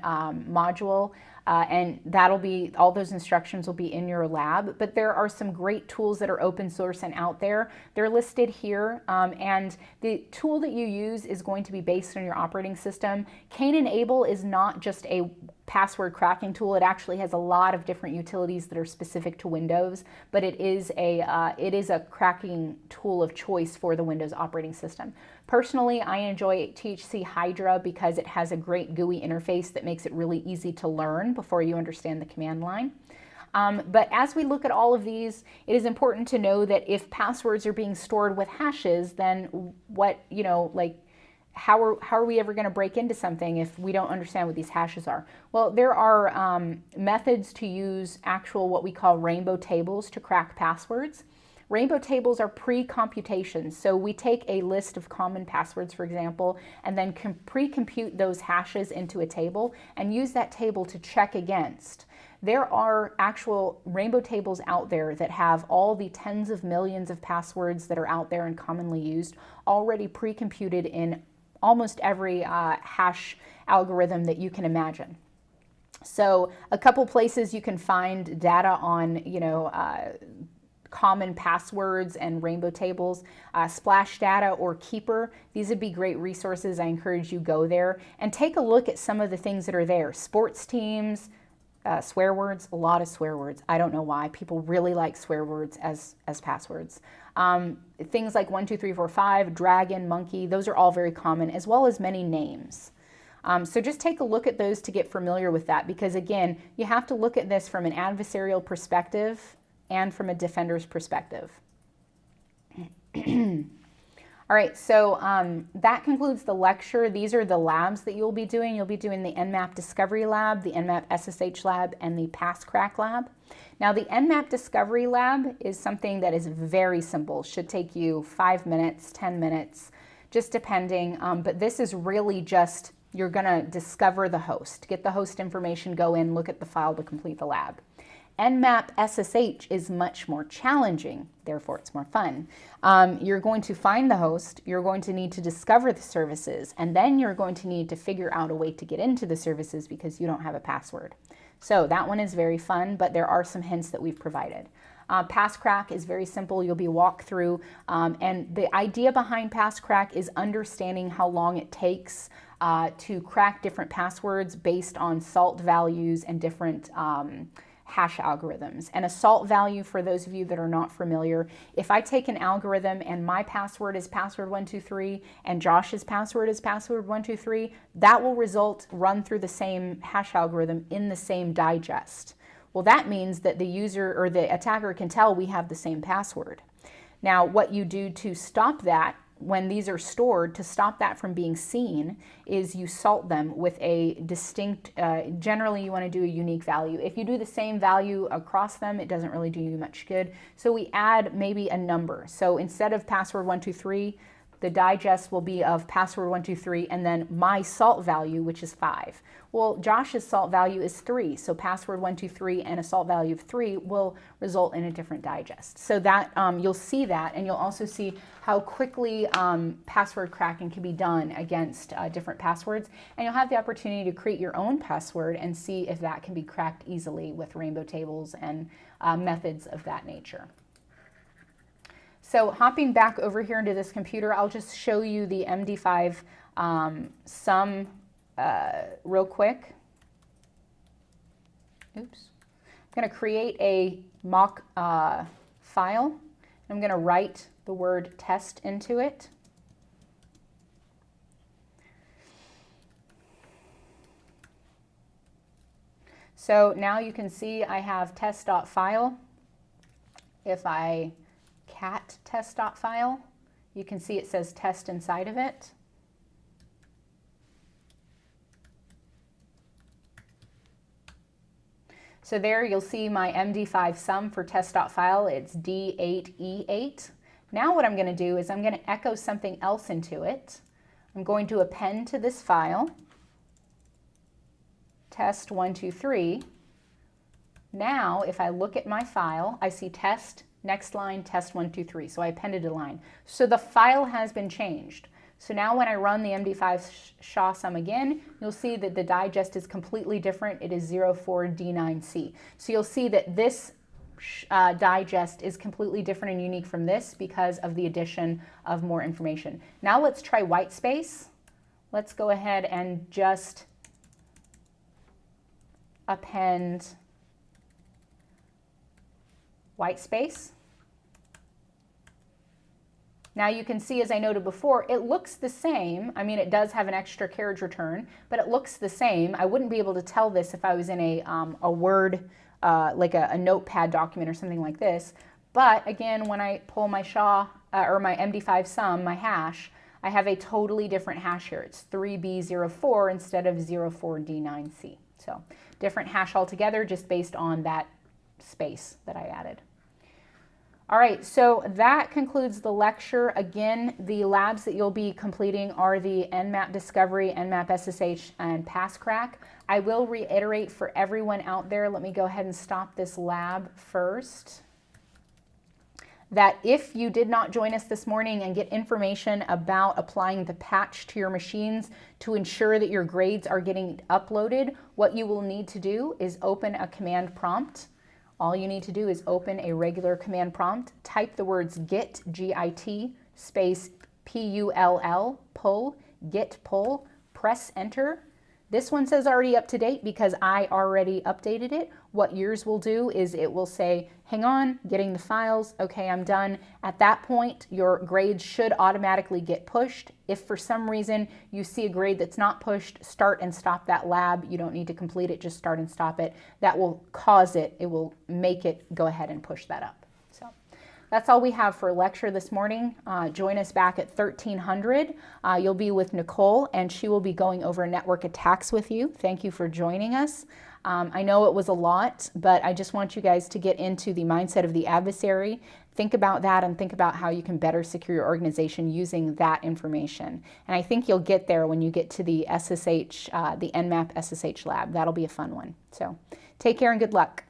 module. And that'll be, all those instructions will be in your lab, but there are some great tools that are open source and out there. They're listed here, and the tool that you use is going to be based on your operating system. Cain and Abel is not just a password cracking tool. It actually has a lot of different utilities that are specific to Windows, but it is a cracking tool of choice for the Windows operating system. Personally, I enjoy THC Hydra because it has a great GUI interface that makes it really easy to learn before you understand the command line. But as we look at all of these, it is important to know that if passwords are being stored with hashes, then what, how are we ever going to break into something if we don't understand what these hashes are? Well, there are methods to use actual what we call rainbow tables to crack passwords. Rainbow tables are pre-computations. So we take a list of common passwords, for example, and then pre-compute those hashes into a table and use that table to check against. There are actual rainbow tables out there that have all the tens of millions of passwords that are out there and commonly used already pre-computed in almost every hash algorithm that you can imagine. So a couple places you can find data on, common passwords and rainbow tables, Splash Data or Keeper. These would be great resources. I encourage you go there and take a look at some of the things that are there. Sports teams, swear words, a lot of swear words. I don't know why. People really like swear words as passwords. Things like 1, 2, 3, 4, 5, dragon, monkey, those are all very common, as well as many names. So just take a look at those to get familiar with that, because again, you have to look at this from an adversarial perspective and from a defender's perspective. All right, so that concludes the lecture. These are the labs that you'll be doing. You'll be doing the Nmap Discovery Lab, the Nmap SSH Lab, and the Passcrack Lab. Now, the Nmap Discovery Lab is something that is very simple. Should take you 5 minutes, 10 minutes, just depending. But this is really just, you're gonna discover the host, get the host information, go in, look at the file to complete the lab. Nmap SSH is much more challenging, therefore it's more fun. You're going to find the host, you're going to need to discover the services, and then you're going to need to figure out a way to get into the services because you don't have a password. So that one is very fun, but there are some hints that we've provided. Passcrack is very simple. You'll be walked through, and the idea behind Passcrack is understanding how long it takes to crack different passwords based on salt values and different hash algorithms. And a salt value, for those of you that are not familiar, if I take an algorithm and my password is password123 and Josh's password is password123, that will run through the same hash algorithm in the same digest. Well, that means that the user or the attacker can tell we have the same password. Now, what you do to stop that, when these are stored, to stop that from being seen, is you salt them with a distinct, generally you want to do a unique value. If you do the same value across them, it doesn't really do you much good. So we add maybe a number. So instead of password123, the digest will be of password123 and then my salt value, which is 5. Well, Josh's salt value is 3, so password123 and a salt value of 3 will result in a different digest. So that you'll see that, and you'll also see how quickly password cracking can be done against different passwords. And you'll have the opportunity to create your own password and see if that can be cracked easily with rainbow tables and methods of that nature. So hopping back over here into this computer, I'll just show you the MD5 sum real quick. Oops. I'm going to create a mock file. I'm going to write the word test into it. So now you can see I have test.file. If I cat test.file, you can see it says test inside of it. So there you'll see my MD5 sum for test.file. It's D8E8. Now what I'm going to do is I'm going to echo something else into it. I'm going to append to this file test123. Now if I look at my file, I see test next line, test 1, 2, 3. So I appended a line. So the file has been changed. So now when I run the MD5 SHA sum again, you'll see that the digest is completely different. It is 04D9C. So you'll see that this digest is completely different and unique from this because of the addition of more information. Now let's try white space. Let's go ahead and just append white space. Now you can see, as I noted before, it looks the same. I mean, it does have an extra carriage return, but it looks the same. I wouldn't be able to tell this if I was in a Word, like a notepad document or something like this. But again, when I pull my SHA or my MD5 sum, my hash, I have a totally different hash here. It's 3B04 instead of 04D9C. So different hash altogether, just based on that space that I added. All right, so that concludes the lecture. Again, the labs that you'll be completing are the Nmap Discovery, Nmap SSH, and PassCrack. I will reiterate for everyone out there, let me go ahead and stop this lab first, that if you did not join us this morning and get information about applying the patch to your machines to ensure that your grades are getting uploaded, what you will need to do is open a command prompt. All you need to do is open a regular command prompt, type the words git, G-I-T, space P-U-L-L, pull, git pull, press enter. This one says already up to date because I already updated it. What yours will do is it will say, hang on, getting the files, okay, I'm done. At that point, your grades should automatically get pushed. If for some reason you see a grade that's not pushed, start and stop that lab. You don't need to complete it, just start and stop it. That will cause it will make it go ahead and push that up. So that's all we have for lecture this morning. Join us back at 1300. You'll be with Nicole, and she will be going over network attacks with you. Thank you for joining us. I know it was a lot, but I just want you guys to get into the mindset of the adversary. Think about that and think about how you can better secure your organization using that information. And I think you'll get there when you get to the SSH, the Nmap SSH lab. That'll be a fun one. So take care and good luck.